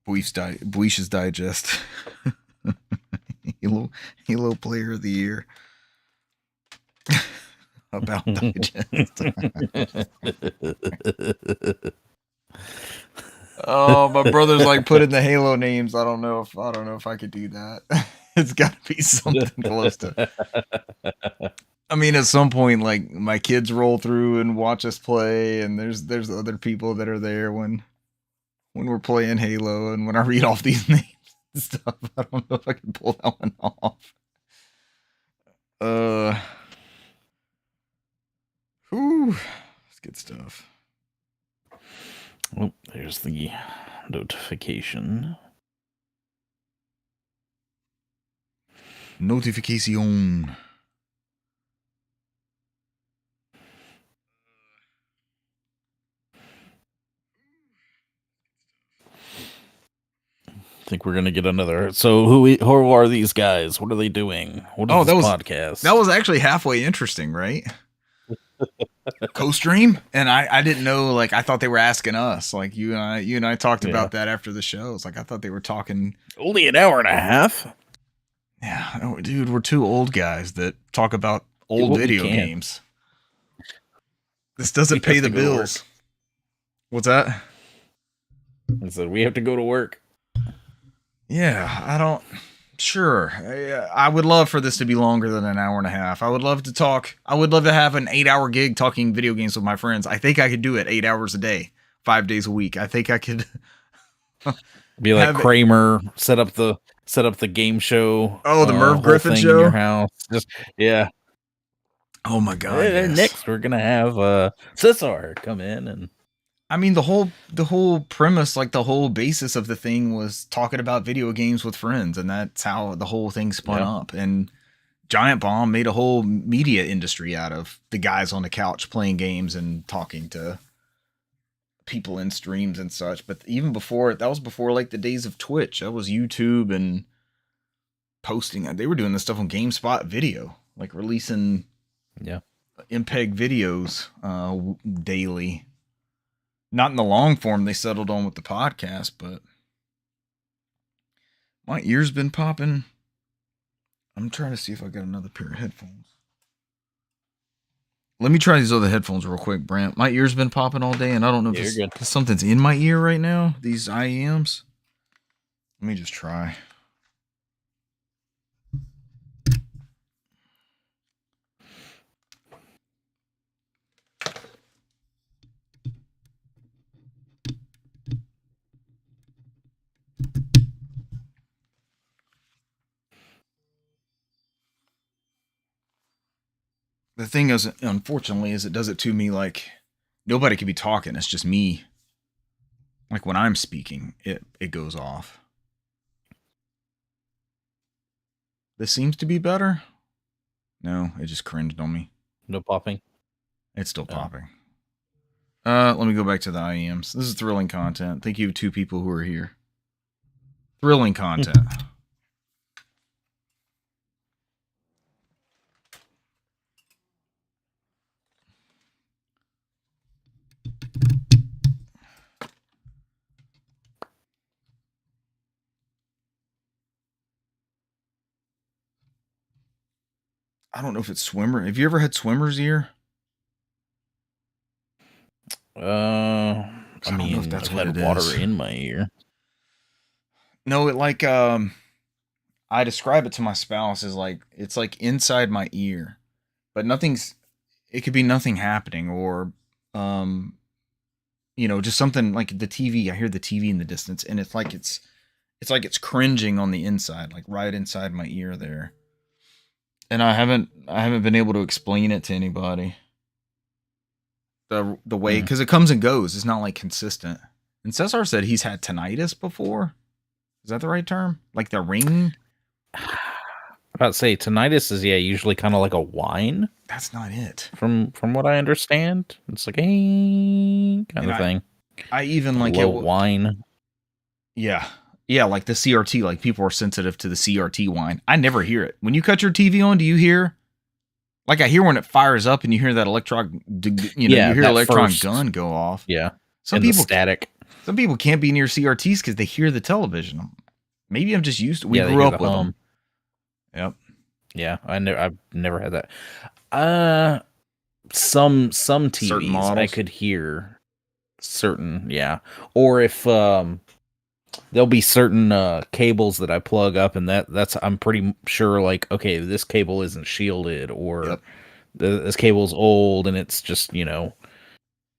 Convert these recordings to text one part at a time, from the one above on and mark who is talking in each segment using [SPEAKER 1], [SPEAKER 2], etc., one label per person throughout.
[SPEAKER 1] Buish's Digest. Halo Player of the Year. About Digest. Oh, my brother's like putting the Halo names. I don't know if I could do that. It's got to be something close to. I mean, at some point, like my kids roll through and watch us play, and there's other people that are there when we're playing Halo, and when I read off these names and stuff, I don't know if I can pull that one off. Whew, that's good stuff.
[SPEAKER 2] Oh, there's the notification.
[SPEAKER 1] Notification.
[SPEAKER 2] I think we're gonna get another. So who are these guys? What are they doing? What is this podcast?
[SPEAKER 1] That was actually halfway interesting, right? Co-stream, and I didn't know. Like, I thought they were asking us. Like, you and I talked about that after the show. It's like I thought they were talking.
[SPEAKER 2] Only an hour and a half.
[SPEAKER 1] Yeah, dude, we're two old guys that talk about old video games. This doesn't pay the bills. What's that?
[SPEAKER 2] I said we have to go to work.
[SPEAKER 1] Yeah, Sure. I would love for this to be longer than an hour and a half. I would love to talk. I would love to have an 8-hour gig talking video games with my friends. I think I could do it 8 hours a day, 5 days a week. I think I could
[SPEAKER 2] be like Kramer, set up the game show.
[SPEAKER 1] Oh, the Merv Griffin show
[SPEAKER 2] in your house. Yeah.
[SPEAKER 1] Oh my God. Yes.
[SPEAKER 2] Next we're going to have Cesar come in, and
[SPEAKER 1] I mean, the whole premise, like the whole basis of the thing was talking about video games with friends. And that's how the whole thing spun up. And Giant Bomb made a whole media industry out of the guys on the couch playing games and talking to people in streams and such. But even before, that was before like the days of Twitch. That was YouTube and posting. They were doing this stuff on GameSpot Video, like releasing MPEG videos daily. Not in the long form they settled on with the podcast, but my ear's been popping. I'm trying to see if I got another pair of headphones. Let me try these other headphones real quick, Brant. My ear's been popping all day, and I don't know if something's in my ear right now, these IEMs. Let me just try. The thing is, unfortunately, is it does it to me like nobody could be talking. It's just me. Like when I'm speaking, it goes off. This seems to be better. No, it just cringed on me.
[SPEAKER 2] No popping.
[SPEAKER 1] It's still popping. Let me go back to the IEMs. This is thrilling content. Thank you, 2 people who are here. Thrilling content. I don't know if it's swimmer. Have you ever had swimmer's ear?
[SPEAKER 2] I mean,
[SPEAKER 1] don't know if that's what
[SPEAKER 2] had
[SPEAKER 1] it
[SPEAKER 2] water
[SPEAKER 1] is.
[SPEAKER 2] in my ear.
[SPEAKER 1] No, it like I describe it to my spouse as like it's like inside my ear, but it could be nothing happening, or just something like the TV. I hear the TV in the distance, and it's like it's cringing on the inside, like right inside my ear there. And I haven't been able to explain it to anybody. The way, because it comes and goes. It's not like consistent. And Cesar said he's had tinnitus before. Is that the right term? Like the ring?
[SPEAKER 2] About to say tinnitus is usually kind of like a whine.
[SPEAKER 1] That's not it.
[SPEAKER 2] From what I understand, it's like a kind of thing.
[SPEAKER 1] I even like
[SPEAKER 2] a whine.
[SPEAKER 1] Yeah, like the CRT. Like people are sensitive to the CRT whine. I never hear it. When you cut your TV on, do you hear? Like I hear when it fires up and you hear that electron, you hear electron gun go off.
[SPEAKER 2] Yeah,
[SPEAKER 1] Some people
[SPEAKER 2] static.
[SPEAKER 1] Some people can't be near CRTs because they hear the television. Maybe I'm just used to. We
[SPEAKER 2] Yeah, they
[SPEAKER 1] grew
[SPEAKER 2] hear
[SPEAKER 1] up
[SPEAKER 2] the
[SPEAKER 1] with
[SPEAKER 2] hum.
[SPEAKER 1] them. Yep.
[SPEAKER 2] Yeah, I've never had that. Some
[SPEAKER 1] Certain
[SPEAKER 2] TVs I
[SPEAKER 1] models.
[SPEAKER 2] could hear certain, yeah. Or if there'll be certain cables that I plug up, and that's I'm pretty sure, like, okay, this cable isn't shielded, or
[SPEAKER 1] Yep.
[SPEAKER 2] this cable's old, and it's just, you know,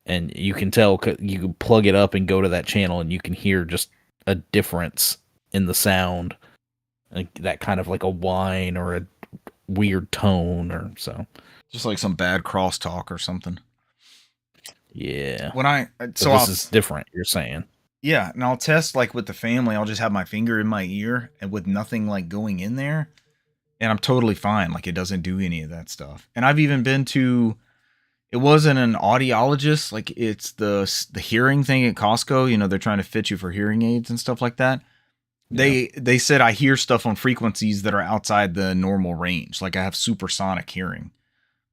[SPEAKER 2] and you can tell, you can plug it up and go to that channel, and you can hear just a difference in the sound, like that kind of like a whine or a weird tone, or so.
[SPEAKER 1] Just like some bad crosstalk or something.
[SPEAKER 2] Yeah.
[SPEAKER 1] So
[SPEAKER 2] this is different, you're saying.
[SPEAKER 1] Yeah, and I'll test like with the family. I'll just have my finger in my ear and with nothing like going in there, and I'm totally fine. Like it doesn't do any of that stuff. And I've even been to. It wasn't an audiologist. Like it's the hearing thing at Costco. You know, they're trying to fit you for hearing aids and stuff like that.
[SPEAKER 2] Yeah.
[SPEAKER 1] They said I hear stuff on frequencies that are outside the normal range. Like I have supersonic hearing,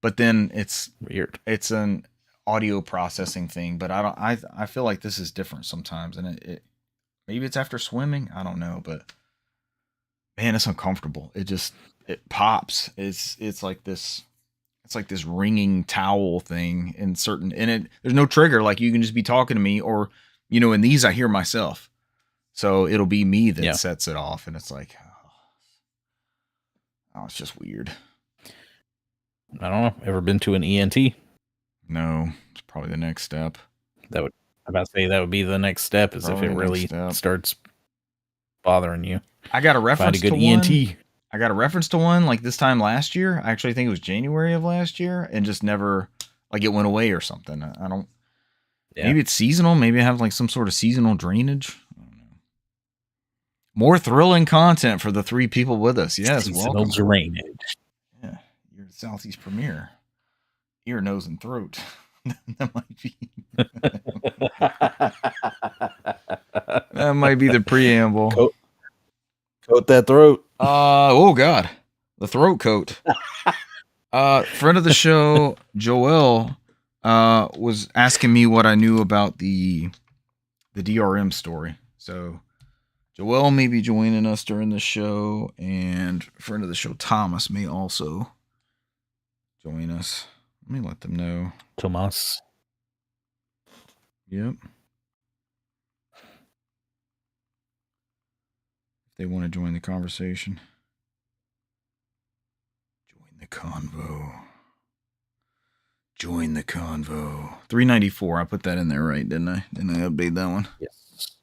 [SPEAKER 1] but then it's
[SPEAKER 2] Weird.
[SPEAKER 1] It's an audio processing thing. But I feel like this is different sometimes, and it maybe it's after swimming. I don't know, but man, it's uncomfortable. It pops. It's like this. It's like this ringing towel thing there's no trigger. Like you can just be talking to me, or you know, in these I hear myself. So it'll be me that sets it off, and it's like, oh, it's just weird.
[SPEAKER 2] I don't know. Ever been to an ENT?
[SPEAKER 1] No, it's probably the next step.
[SPEAKER 2] I'm about to say that would be the next step, is probably if it really starts bothering you.
[SPEAKER 1] I got a reference
[SPEAKER 2] to
[SPEAKER 1] ENT.
[SPEAKER 2] One.
[SPEAKER 1] I got a reference to one like this time last year. I actually think it was January of last year, and just never, like, it went away or something. I don't. Yeah. Maybe it's seasonal. Maybe I have like some sort of seasonal drainage. I don't know. More thrilling content for the three people with us. Yes,
[SPEAKER 2] seasonal
[SPEAKER 1] welcome.
[SPEAKER 2] Drainage.
[SPEAKER 1] Yeah, you're the Southeast premiere. Ear, nose, and throat. That might be. That might be the preamble.
[SPEAKER 2] Coat that throat.
[SPEAKER 1] Oh God, the throat coat. Friend of the show, Joel, was asking me what I knew about the DRM story. So Joel may be joining us during the show, and friend of the show, Thomas, may also join us. Let me let them know.
[SPEAKER 2] Tomas.
[SPEAKER 1] Yep. If they want to join the conversation. Join the convo. Join the convo. 394. I put that in there right, didn't I? Didn't I update that one?
[SPEAKER 2] Yes.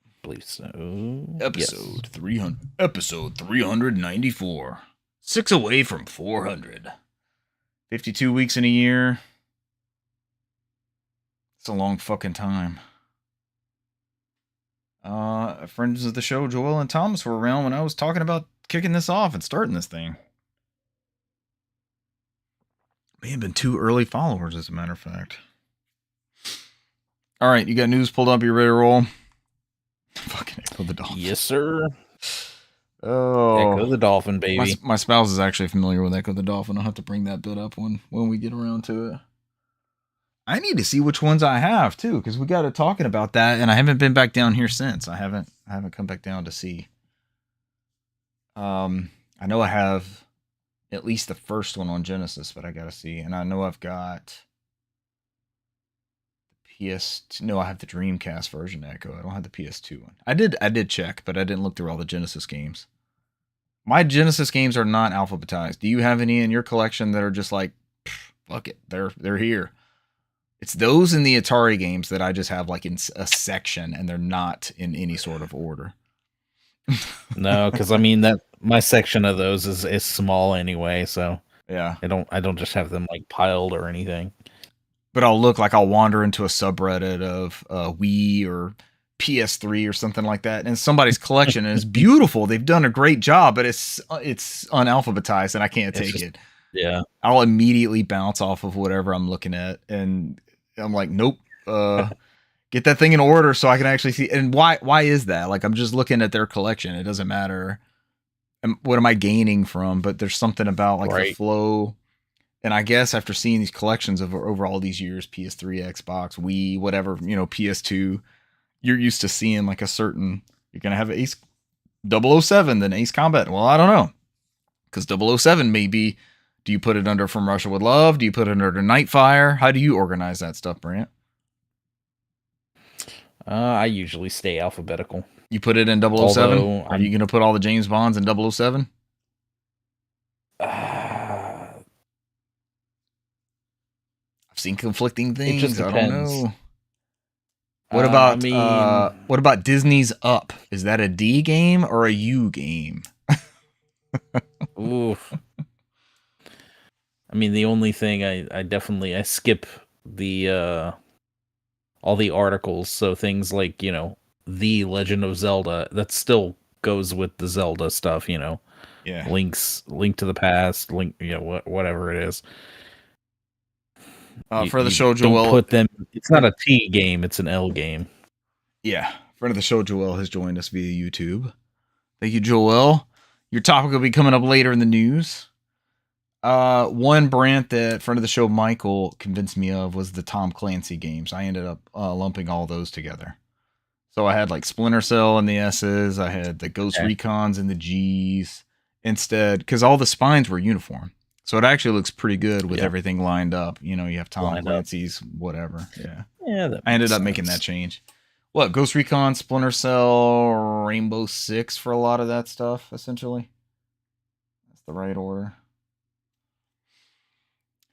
[SPEAKER 2] I believe so.
[SPEAKER 1] Episode 300. Episode 394. 6 away from 400. 52 weeks in a year. It's a long fucking time. Friends of the show, Joel and Thomas, were around when I was talking about kicking this off and starting this thing. May have been 2 early followers, as a matter of fact. All right, you got news pulled up. You ready to roll? Fucking Echo the Dolphin.
[SPEAKER 2] Yes, sir.
[SPEAKER 1] Oh,
[SPEAKER 2] Echo the Dolphin, baby.
[SPEAKER 1] My spouse is actually familiar with Echo the Dolphin. I'll have to bring that bit up when we get around to it. I need to see which ones I have too, because we got to talking about that, and I haven't been back down here since. I haven't come back down to see. I know I have at least the first one on Genesis, but I got to see, and I know I've got PS. No, I have the Dreamcast version Echo. I don't have the PS2 one. I did check, but I didn't look through all the Genesis games. My Genesis games are not alphabetized. Do you have any in your collection that are just like, fuck it, they're here? It's those in the Atari games that I just have like in a section, and they're not in any sort of order.
[SPEAKER 2] No, because I mean that my section of those is small anyway, so
[SPEAKER 1] yeah,
[SPEAKER 2] I don't just have them like piled or anything.
[SPEAKER 1] But I'll wander into a subreddit of Wii or PS3 or something like that, and somebody's collection, and it's beautiful. They've done a great job, but it's unalphabetized, and I can't take it.
[SPEAKER 2] Yeah,
[SPEAKER 1] I'll immediately bounce off of whatever I'm looking at, and I'm like, nope. Get that thing in order so I can actually see. And why is that? Like, I'm just looking at their collection. It doesn't matter. And what am I gaining from? But there's something about like the flow. And I guess after seeing these collections over all these years, PS3, Xbox, Wii, whatever, PS2, you're used to seeing like a certain, you're going to have Ace 007, then Ace Combat. Well, I don't know. Because 007 may be, do you put it under From Russia with Love? Do you put it under Nightfire? How do you organize that stuff, Brant?
[SPEAKER 2] I usually stay alphabetical.
[SPEAKER 1] You put it in 007?
[SPEAKER 2] Although
[SPEAKER 1] Are you going to put all the James Bonds in 007? I've seen conflicting things.
[SPEAKER 2] It just depends.
[SPEAKER 1] I don't know. What about Disney's Up? Is that a D game or a U game?
[SPEAKER 2] Oof. I mean, the only thing I skip the all the articles, so things like, The Legend of Zelda, that still goes with the Zelda stuff,
[SPEAKER 1] Yeah.
[SPEAKER 2] Link to the Past, whatever it is.
[SPEAKER 1] For the show, Joel,
[SPEAKER 2] put them. It's not a T game; it's an L game.
[SPEAKER 1] Yeah, friend of the show, Joel, has joined us via YouTube. Thank you, Joel. Your topic will be coming up later in the news. One Brant that friend of the show, Michael, convinced me of was the Tom Clancy games. I ended up lumping all those together. So I had like Splinter Cell and the S's. I had the Ghost Recons and the G's instead, because all the spines were uniform. So it actually looks pretty good with everything lined up. You have Tom Clancy's, whatever. Yeah.
[SPEAKER 2] Yeah.
[SPEAKER 1] I ended up making that change. What, Ghost Recon, Splinter Cell, Rainbow Six for a lot of that stuff, essentially. That's the right order.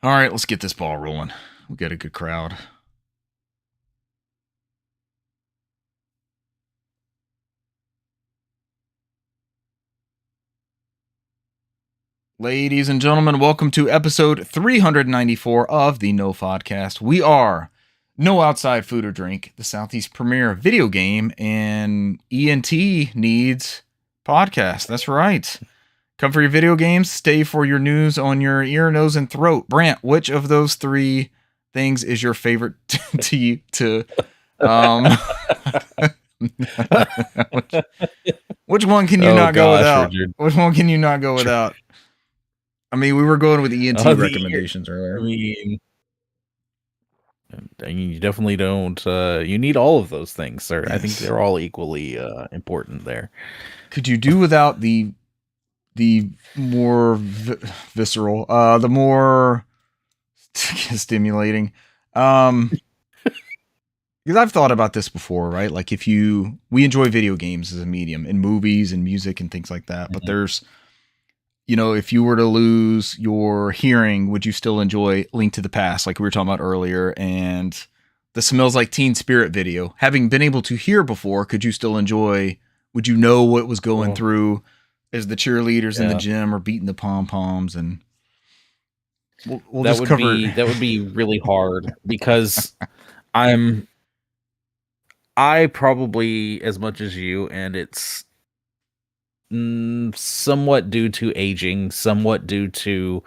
[SPEAKER 1] All right, let's get this ball rolling. We'll get a good crowd. Ladies and gentlemen, welcome to episode 394 of the NOFODcast. We are No Outside Food or Drink, the Southeast premier video game and ENT needs podcast. That's right. Come for your video games, stay for your news on your ear, nose, and throat. Brant, which of those three things is your favorite to you? Which one can you not go without? Richard. Which one can you not go without? I mean, we were going with ENT recommendations earlier.
[SPEAKER 2] I mean, you definitely don't. You need all of those things, sir. Yes. I think they're all equally important there.
[SPEAKER 1] Could you do without the more visceral, the more stimulating? Because I've thought about this before, right? Like we enjoy video games as a medium and movies and music and things like that, but there's, if you were to lose your hearing, would you still enjoy Link to the Past, like we were talking about earlier, and the Smells Like Teen Spirit video? Having been able to hear before, could you still enjoy? Would you know what was going through as the cheerleaders in the gym are beating the pom-poms? And we'll just cover.
[SPEAKER 2] That would be really hard because I probably as much as you, and it's somewhat due to aging, somewhat due to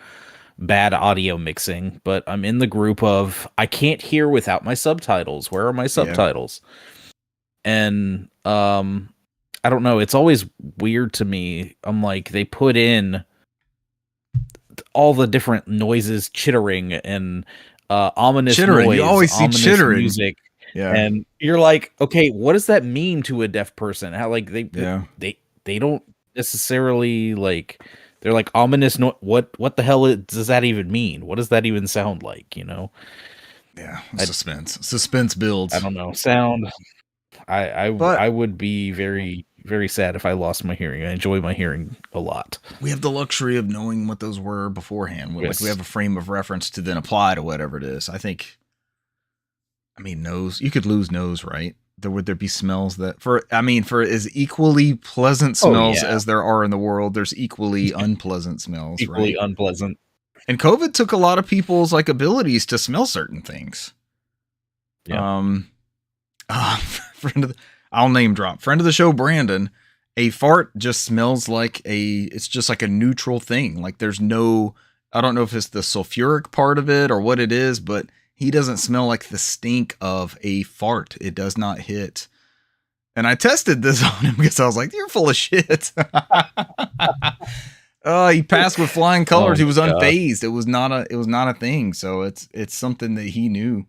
[SPEAKER 2] bad audio mixing, but I'm in the group of I can't hear without my subtitles. Where are my subtitles? And I don't know, it's always weird to me. I'm like, they put in all the different noises, chittering and ominous noise.
[SPEAKER 1] You always see chittering
[SPEAKER 2] music. Yeah. And you're like, okay, what does that mean to a deaf person? How like they don't necessarily like, they're like ominous. What the hell does that even mean? What does that even sound like?
[SPEAKER 1] Yeah, suspense builds.
[SPEAKER 2] I don't know. Sound. I would be very, very sad if I lost my hearing. I enjoy my hearing a lot.
[SPEAKER 1] We have the luxury of knowing what those were beforehand. Yes. Like we have a frame of reference to then apply to whatever it is. Nose. You could lose nose, right? Would there be smells that for as equally pleasant smells as there are in the world, there's equally unpleasant smells,
[SPEAKER 2] equally unpleasant.
[SPEAKER 1] And COVID took a lot of people's like abilities to smell certain things. Yeah. I'll name drop. Friend of the show, Brandon. A fart just smells like it's just like a neutral thing. Like there's no, I don't know if it's the sulfuric part of it or what it is, but he doesn't smell like the stink of a fart. It does not hit. And I tested this on him because I was like, you're full of shit. He passed with flying colors. He was unfazed. It was not a thing. So it's something that he knew.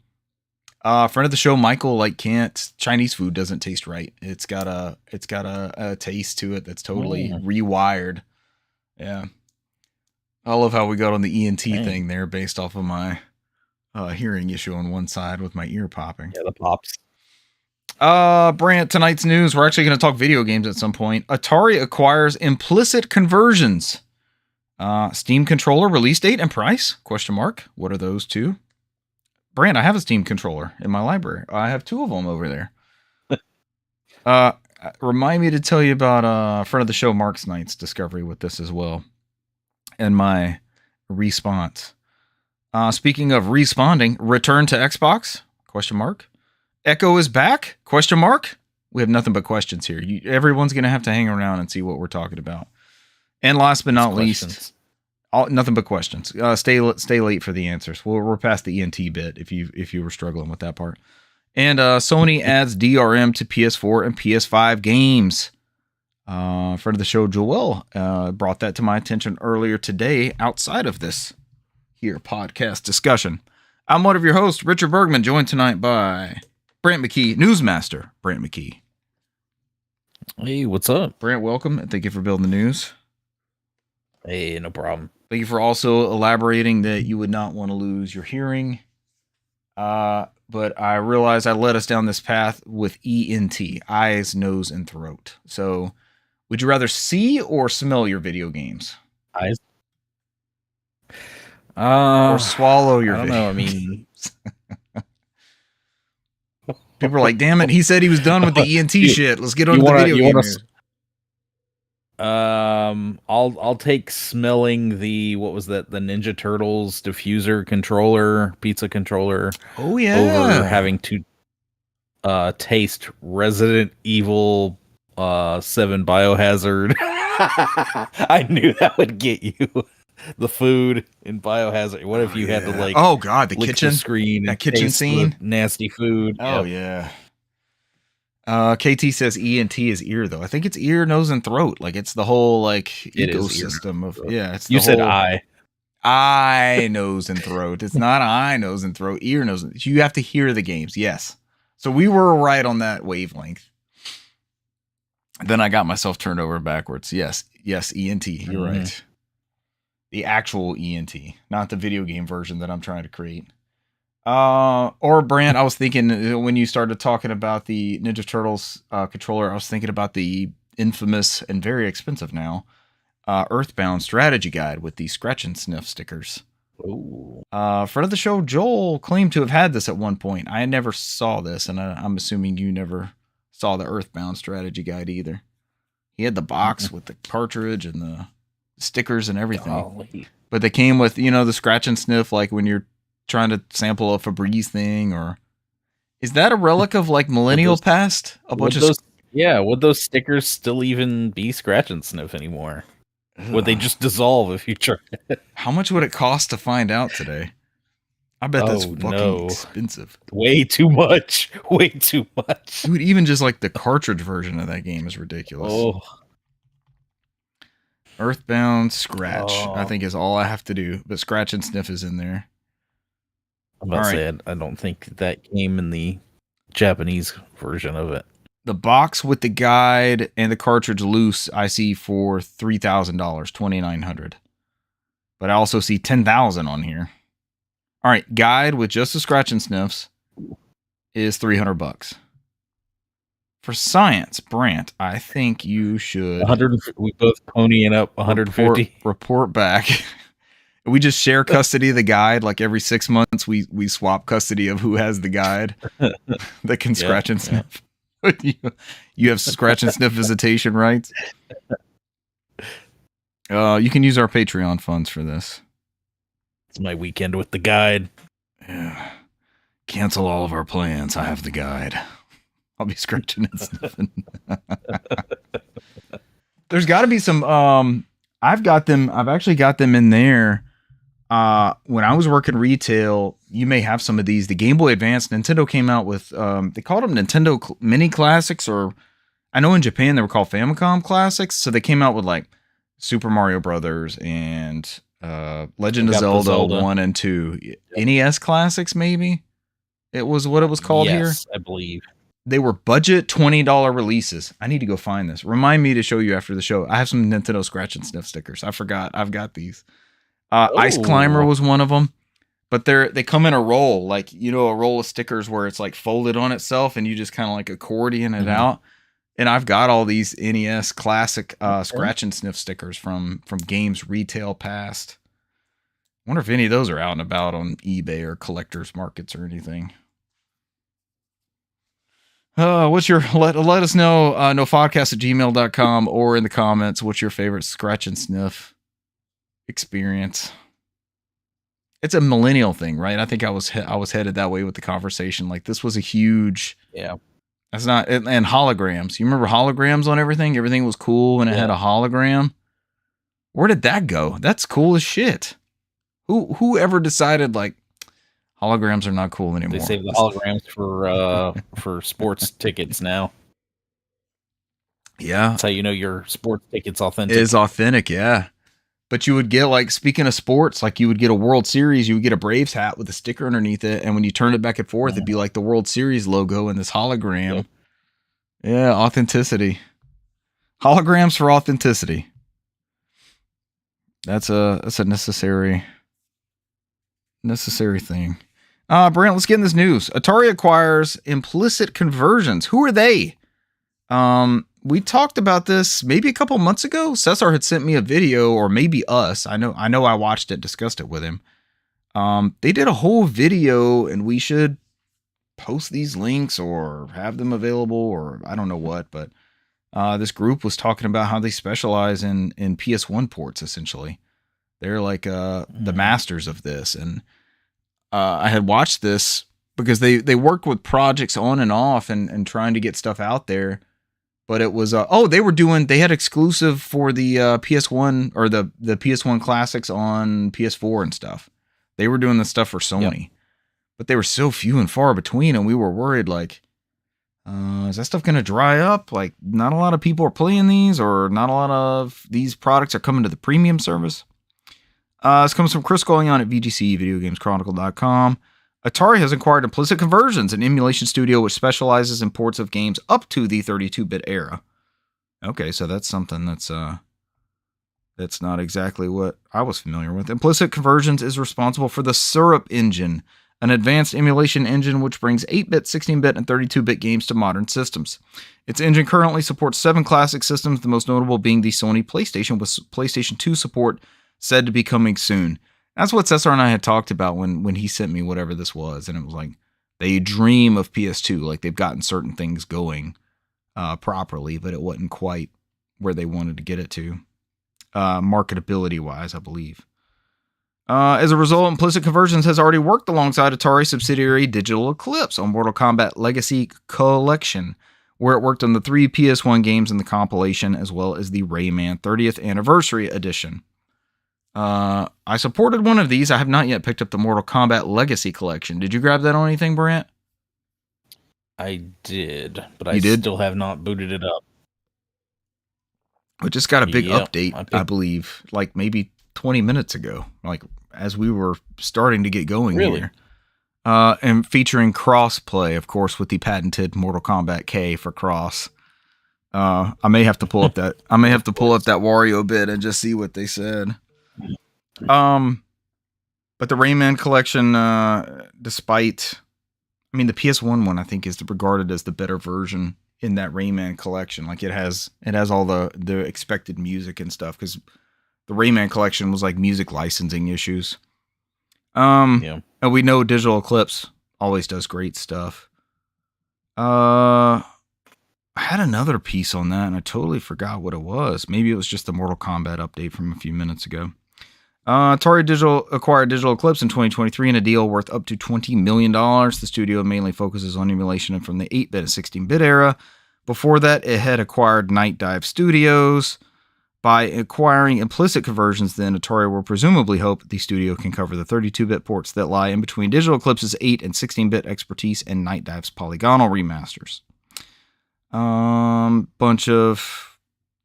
[SPEAKER 1] Friend of the show, Michael, like can't Chinese food doesn't taste right. It's got a taste to it that's totally rewired. Yeah. I love how we got on the ENT thing there based off of my hearing issue on one side with my ear popping.
[SPEAKER 2] Yeah, the pops.
[SPEAKER 1] Brant, tonight's news. We're actually going to talk video games at some point. Atari acquires implicit conversions. Steam controller release date and price? Question mark. What are those two? Brant, I have a Steam controller in my library. I have 2 of them over there. Remind me to tell you about friend of the show, Mark's Knight's discovery with this as well. And my response. Speaking of responding, return to Xbox? Question mark. Echo is back? Question mark. We have nothing but questions here. Everyone's going to have to hang around and see what we're talking about. And last but not least, nothing but questions. Stay late for the answers. We're past the ENT bit if you were struggling with that part. And Sony adds DRM to PS4 and PS5 games. Friend of the show, Joel, brought that to my attention earlier today outside of this here podcast discussion. I'm one of your hosts, Richard Bergman, joined tonight by Brant McKee, Newsmaster Brant McKee.
[SPEAKER 2] Hey, what's up?
[SPEAKER 1] Brant, welcome, and thank you for building the news.
[SPEAKER 2] Hey, no problem.
[SPEAKER 1] Thank you for also elaborating that you would not want to lose your hearing. But I realized I led us down this path with ENT, eyes, nose, and throat. So would you rather see or smell your video games?
[SPEAKER 2] Eyes.
[SPEAKER 1] Or swallow your video
[SPEAKER 2] know, I mean...
[SPEAKER 1] People are like, damn it, he said he was done with the ENT shit. Let's get on to the video games.
[SPEAKER 2] I'll take smelling the the Ninja Turtles diffuser controller, pizza controller.
[SPEAKER 1] Oh yeah.
[SPEAKER 2] Over having to taste Resident Evil 7 Biohazard. I knew that would get you. The food in Biohazard. What if you had to like?
[SPEAKER 1] Oh god, the kitchen
[SPEAKER 2] screen,
[SPEAKER 1] that kitchen scene,
[SPEAKER 2] nasty food.
[SPEAKER 1] Oh yeah. KT says ENT is ear though. I think it's ear, nose, and throat. Like it's the whole like ecosystem of It's
[SPEAKER 2] you said eye,
[SPEAKER 1] nose, and throat. It's not eye, nose, and throat. Ear, nose. You have to hear the games. Yes. So we were right on that wavelength. Then I got myself turned over backwards. Yes, ENT. You're right. The actual ENT, not the video game version that I'm trying to create. Or Brant, I was thinking when you started talking about the Ninja Turtles controller, I was thinking about the infamous and very expensive now Earthbound strategy guide with the scratch and sniff stickers.
[SPEAKER 2] Ooh.
[SPEAKER 1] Friend of the show, Joel, claimed to have had this at one point. I never saw this, and I'm assuming you never saw the Earthbound strategy guide either. He had the box with the cartridge and the stickers and everything.
[SPEAKER 2] Golly.
[SPEAKER 1] But they came with, the scratch and sniff, like when you're trying to sample a Febreze thing, or is that a relic of like millennial past?
[SPEAKER 2] Would those stickers still even be scratch and sniff anymore? Ugh. Would they just dissolve if you try it?
[SPEAKER 1] How much would it cost to find out today? I bet that's fucking expensive.
[SPEAKER 2] Way too much. Way too much.
[SPEAKER 1] Dude, even just like the cartridge version of that game is ridiculous.
[SPEAKER 2] Oh.
[SPEAKER 1] Earthbound scratch, I think is all I have to do. But scratch and sniff is in there.
[SPEAKER 2] I'm about to say, I don't think that came in the Japanese version of it.
[SPEAKER 1] The box with the guide and the cartridge loose, I see for $3,000, $2,900. But I also see $10,000 on here. All right, guide with just the scratch and sniffs is $300. For science, Brant, I think you should.
[SPEAKER 2] We both ponying up 150.
[SPEAKER 1] Report back. We just share custody of the guide. Like every 6 months, we swap custody of who has the guide that can scratch and sniff. You have scratch and sniff visitation rights. You can use our Patreon funds for this.
[SPEAKER 2] It's my weekend with the guide.
[SPEAKER 1] Yeah. Cancel all of our plans. I have the guide. I'll be scratching and sniffing. There's got to be some. I've actually got them in there. When I was working retail, you may have some of these. The Game Boy Advance, Nintendo came out with. They called them Nintendo Mini Classics, or I know in Japan they were called Famicom Classics. So they came out with like Super Mario Brothers and Legend of Zelda 1 and 2. NES Classics, maybe. It was what it was called here.
[SPEAKER 2] Yes, I believe.
[SPEAKER 1] They were budget $20 releases. I need to go find this. Remind me to show you after the show. I have some Nintendo Scratch and Sniff stickers. I forgot. I've got these. Ice Climber was one of them. But they come in a roll, like, you know, a roll of stickers where it's like folded on itself and you just kind of like accordion it out. And I've got all these NES classic Scratch and Sniff stickers from games retail past. I wonder if any of those are out and about on eBay or collectors markets or anything. What's your let us know, nofodcast@gmail.com or in the comments, what's your favorite Scratch and Sniff experience? It's a millennial thing, right? I think I was headed that way with the conversation. Like, this was a huge, that's not, and holograms. You remember holograms on everything? Everything was cool and it had a hologram. Where did that go? That's cool as shit. Who ever decided like holograms are not cool anymore?
[SPEAKER 2] They save the holograms for sports tickets now.
[SPEAKER 1] Yeah,
[SPEAKER 2] that's how you know your sports ticket's authentic.
[SPEAKER 1] It is authentic, yeah. But you would get, like, speaking of sports, like, you would get a World Series, you would get a Braves hat with a sticker underneath it, and when you turn it back and forth, it'd be like the World Series logo and this hologram. Yeah, authenticity. Holograms for authenticity. That's a necessary thing. Brent, let's get in this news. Atari acquires Implicit Conversions. Who are they? We talked about this maybe a couple months ago. Cesar had sent me a video, or maybe us. I know I watched it, discussed it with him. They did a whole video, and we should post these links or have them available, or I don't know what, but this group was talking about how they specialize in PS1 ports, essentially. They're like the masters of this. And I had watched this because they worked with projects on and off and trying to get stuff out there. But it was, they had exclusive for the PS1 or the PS1 classics on PS4 and stuff. They were doing the stuff for Sony. But they were so few and far between, and we were worried, like, is that stuff going to dry up? Like, not a lot of people are playing these, or not a lot of these products are coming to the premium service. This comes from Chris Golion at VGC, VideoGamesChronicle.com. Atari has acquired Implicit Conversions, an emulation studio which specializes in ports of games up to the 32-bit era. Okay, so that's something that's not exactly what I was familiar with. Implicit Conversions is responsible for the Syrup engine, an advanced emulation engine which brings 8-bit, 16-bit, and 32-bit games to modern systems. Its engine currently supports 7 classic systems, the most notable being the Sony PlayStation, with PlayStation 2 support said to be coming soon. That's what Cesar and I had talked about when he sent me whatever this was, and it was like, they dream of PS2, like they've gotten certain things going properly, but it wasn't quite where they wanted to get it to, marketability-wise, I believe. As a result, Implicit Conversions has already worked alongside Atari subsidiary Digital Eclipse on Mortal Kombat Legacy Collection, where it worked on the 3 PS1 games in the compilation, as well as the Rayman 30th Anniversary Edition. I supported one of these. I have not yet picked up the Mortal Kombat Legacy Collection. Did you grab that on anything, Brant?
[SPEAKER 2] I did, but I still have not booted it up.
[SPEAKER 1] It just got a big update, I believe, like maybe 20 minutes ago, like as we were starting to get going here. And featuring cross-play, of course, with the patented Mortal Kombat K for cross. I may have to pull up that Wario bit and just see what they said. But the Rayman collection, despite, I mean, the PS1 one I think is regarded as the better version in that Rayman collection. Like it has all the expected music and stuff, because the Rayman collection was like music licensing issues. And we know Digital Eclipse always does great stuff. I had another piece on that and I totally forgot what it was. Maybe it was just the Mortal Kombat update from a few minutes ago. Atari Digital acquired Digital Eclipse in 2023 in a deal worth up to $20 million. The studio mainly focuses on emulation from the 8-bit and 16-bit era. Before that, it had acquired Night Dive Studios. By acquiring Implicit Conversions, then, Atari will presumably hope the studio can cover the 32-bit ports that lie in between Digital Eclipse's 8 and 16-bit expertise and Night Dive's polygonal remasters. Bunch of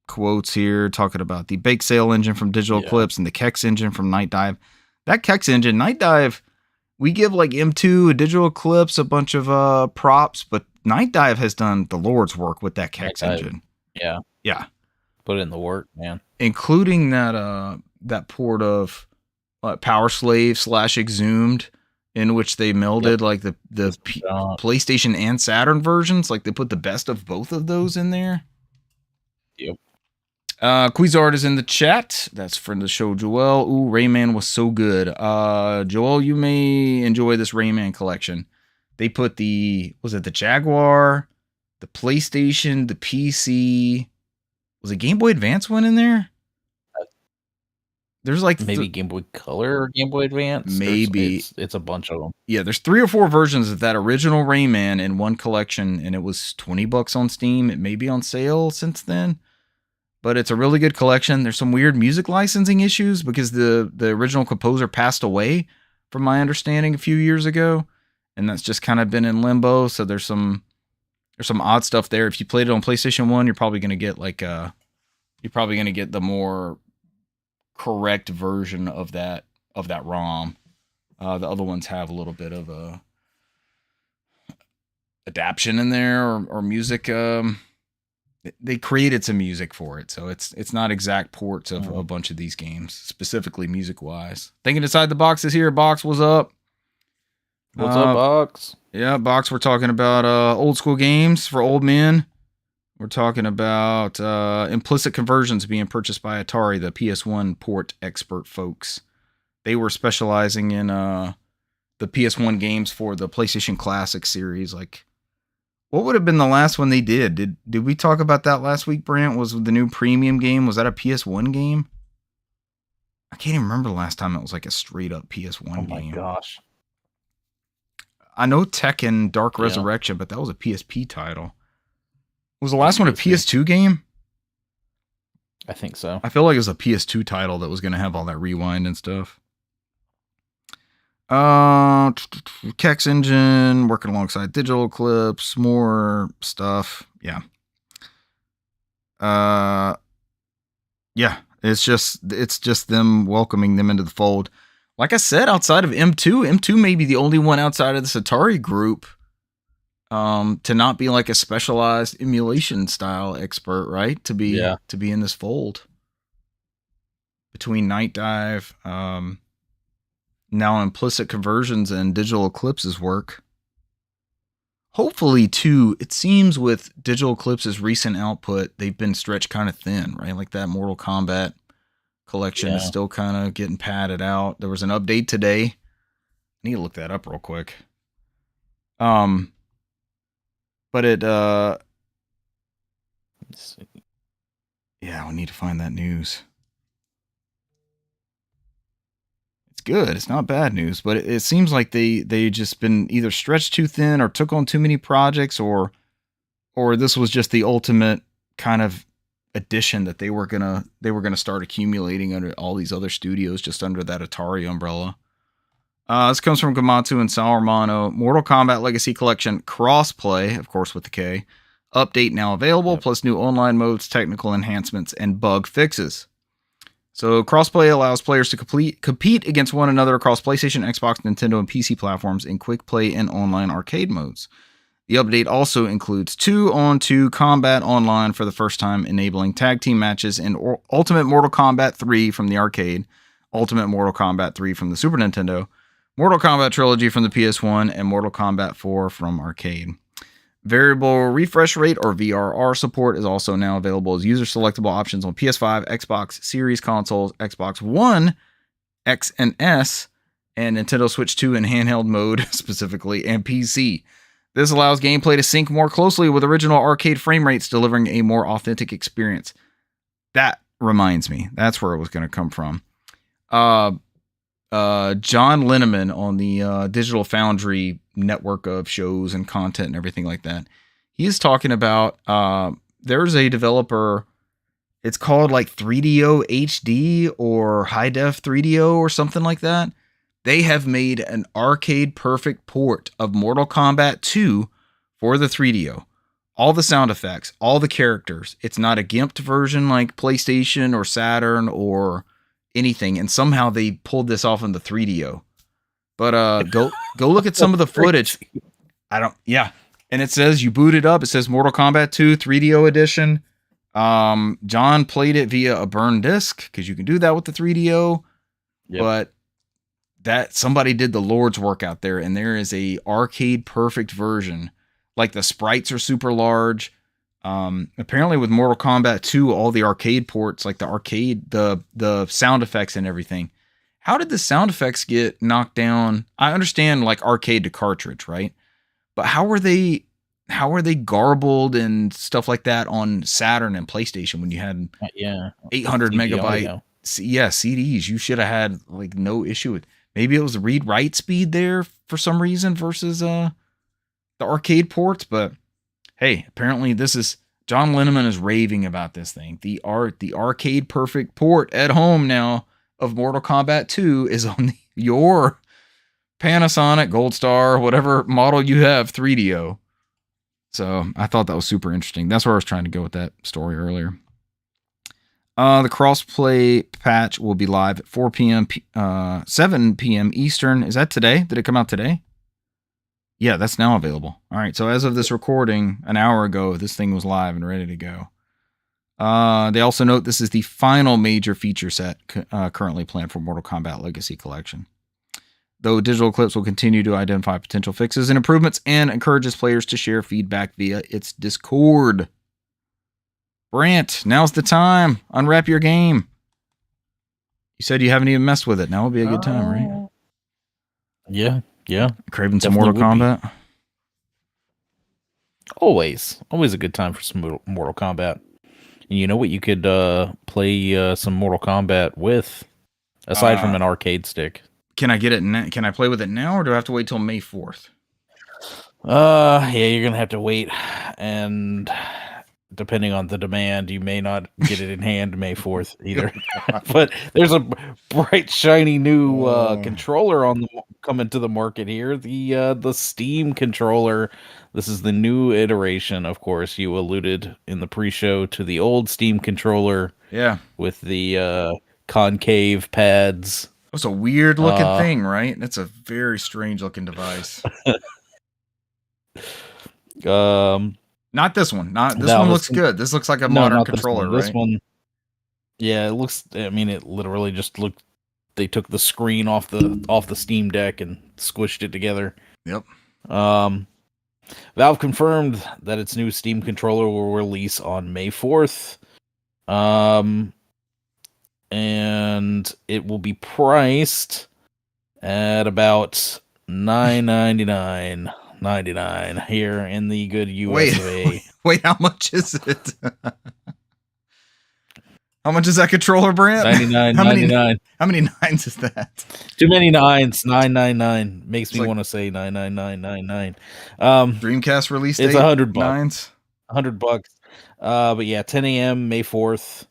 [SPEAKER 1] quotes here talking about the Bake Sale engine from Digital Eclipse and the Kex engine from Night Dive. That Kex engine, Night Dive, we give like M2 Digital Eclipse a bunch of props, but Night Dive has done the Lord's work with that Kex engine.
[SPEAKER 2] Yeah.
[SPEAKER 1] Yeah.
[SPEAKER 2] Put in the work, man.
[SPEAKER 1] Including that port of Power Slave / Exhumed, in which they melded like the PlayStation and Saturn versions. Like they put the best of both of those in there.
[SPEAKER 2] Yep.
[SPEAKER 1] Quizard is in the chat. That's friend of the show, Joel. Ooh, Rayman was so good. Joel, you may enjoy this Rayman collection. They put the Jaguar, the PlayStation, the PC. Was it Game Boy Advance one in there? There's like
[SPEAKER 2] maybe Game Boy Color or Game Boy Advance.
[SPEAKER 1] Maybe
[SPEAKER 2] it's a bunch of them.
[SPEAKER 1] Yeah, there's 3 or 4 versions of that original Rayman in one collection, and it was $20 on Steam. It may be on sale since then, but it's a really good collection. There's some weird music licensing issues because the original composer passed away, from my understanding, a few years ago, and that's just kind of been in limbo. So there's some odd stuff there. If you played it on PlayStation 1, you're probably gonna get the more correct version of that ROM. The other ones have a little bit of a adaption in there or music. They created some music for it, so it's not exact ports of a bunch of these games, specifically music wise. Thinking Inside the Box is here. Box, what's up?
[SPEAKER 2] What's up, Box?
[SPEAKER 1] Yeah, Box. We're talking about old school games for old men. We're talking about implicit conversions being purchased by Atari, the PS1 port expert folks. They were specializing in the PS1 games for the PlayStation Classic series. Like, what would have been the last one they did? Did we talk about that last week, Brant? Was the new premium game? Was that a PS1 game? I can't even remember the last time it was like a straight up PS1 game.
[SPEAKER 2] Oh my gosh.
[SPEAKER 1] I know Tekken Dark Resurrection, but that was a PSP title. Was the last one a PS2 game?
[SPEAKER 2] I think so.
[SPEAKER 1] I feel like it was a PS2 title that was going to have all that rewind and stuff. Kex engine, working alongside Digital Eclipse, more stuff. Yeah. Yeah, it's just them welcoming them into the fold. Like I said, outside of M2 may be the only one outside of this Atari group to not be like a specialized emulation style expert, right? To be in this fold. Between Night Dive, now implicit conversions and Digital Eclipse's work. Hopefully, too, it seems with Digital Eclipse's recent output, they've been stretched kind of thin, right? Like that Mortal Kombat collection is still kind of getting padded out. There was an update today. I need to look that up real quick. But it, let's see. Yeah, we need to find that news. It's good. It's not bad news, but it seems like they just been either stretched too thin or took on too many projects, or this was just the ultimate kind of addition that they were gonna start accumulating under all these other studios just under that Atari umbrella. This comes from Gamatsu and Saurmano. Mortal Kombat Legacy Collection crossplay, of course with the K. Update now available, plus new online modes, technical enhancements, and bug fixes. So crossplay allows players to compete against one another across PlayStation, Xbox, Nintendo, and PC platforms in quick play and online arcade modes. The update also includes 2-on-2 combat online for the first time, enabling tag team matches in Ultimate Mortal Kombat 3 from the arcade, Ultimate Mortal Kombat 3 from the Super Nintendo, Mortal Kombat Trilogy from the PS1, and Mortal Kombat 4 from arcade. Variable refresh rate or VRR support is also now available as user selectable options on PS5, Xbox Series consoles, Xbox One, X and S, and Nintendo Switch 2 in handheld mode specifically, and PC. This allows gameplay to sync more closely with original arcade frame rates, delivering a more authentic experience. That reminds me, that's where it was going to come from. John Linneman on the Digital Foundry network of shows and content and everything like that. He is talking about there's a developer, it's called like 3DO HD or High Def 3DO or something like that. They have made an arcade perfect port of Mortal Kombat 2 for the 3DO. All the sound effects, all the characters. It's not a gimped version like PlayStation or Saturn or anything, and somehow they pulled this off in the 3DO. But go look at some of the footage. And it says you boot it up. It says Mortal Kombat 2 3DO edition. John played it via a burn disc because you can do that with the 3DO. Yep. But that somebody did the Lord's work out there, and there is a arcade perfect version. Like the sprites are super large. Apparently with Mortal Kombat 2, all the arcade ports, like the sound effects and everything. How did the sound effects get knocked down? I understand like arcade to cartridge, right? But how were they garbled and stuff like that on Saturn and PlayStation when you had 800 megabyte CDs? You should have had like no issue with. Maybe it was the read write speed there for some reason versus the arcade ports. But hey, apparently this is John Linneman is raving about this thing. The arcade perfect port at home now of Mortal Kombat 2 is on your Panasonic, Gold Star, whatever model you have, 3DO. So I thought that was super interesting. That's where I was trying to go with that story earlier. The crossplay patch will be live at 4 p.m., 7 p.m. Eastern. Is that today? Did it come out today? Yeah, that's now available. All right, so as of this recording, an hour ago, this thing was live and ready to go. They also note this is the final major feature set currently planned for Mortal Kombat Legacy Collection. Though digital clips will continue to identify potential fixes and improvements and encourages players to share feedback via its Discord. Brant, now's the time. Unwrap your game. You said you haven't even messed with it. Now would be a good time, right?
[SPEAKER 2] Yeah.
[SPEAKER 1] Craving some Mortal Kombat?
[SPEAKER 2] Always a good time for some Mortal Kombat. And you know what you could play some Mortal Kombat with, aside from an arcade stick?
[SPEAKER 1] Can I get it? Can I play with it now, or do I have to wait till May 4th?
[SPEAKER 2] Yeah, you're gonna have to wait, and depending on the demand, you may not get it in hand May 4th either. But there's a bright, shiny new controller coming to the market here. The Steam controller. This is the new iteration. Of course, you alluded in the pre-show to the old Steam controller.
[SPEAKER 1] Yeah,
[SPEAKER 2] with the concave pads.
[SPEAKER 1] It's a weird looking thing, right? It's a very strange looking device. Not this one. This one looks good. This looks like a modern controller, right?
[SPEAKER 2] This one, yeah, it looks. I mean, it literally just looked. They took the screen off the Steam Deck and squished it together.
[SPEAKER 1] Yep.
[SPEAKER 2] Valve confirmed that its new Steam controller will release on May 4th. And it will be priced at about $9.99.99 here in the good US of A.
[SPEAKER 1] Wait, how much is it? How much is that controller, Brant?
[SPEAKER 2] $99.99.
[SPEAKER 1] How many nines is that?
[SPEAKER 2] Too many nines. 999 makes me want to say 99999.
[SPEAKER 1] Dreamcast release date.
[SPEAKER 2] It's $100. $100. But yeah, 10 a.m. May 4th.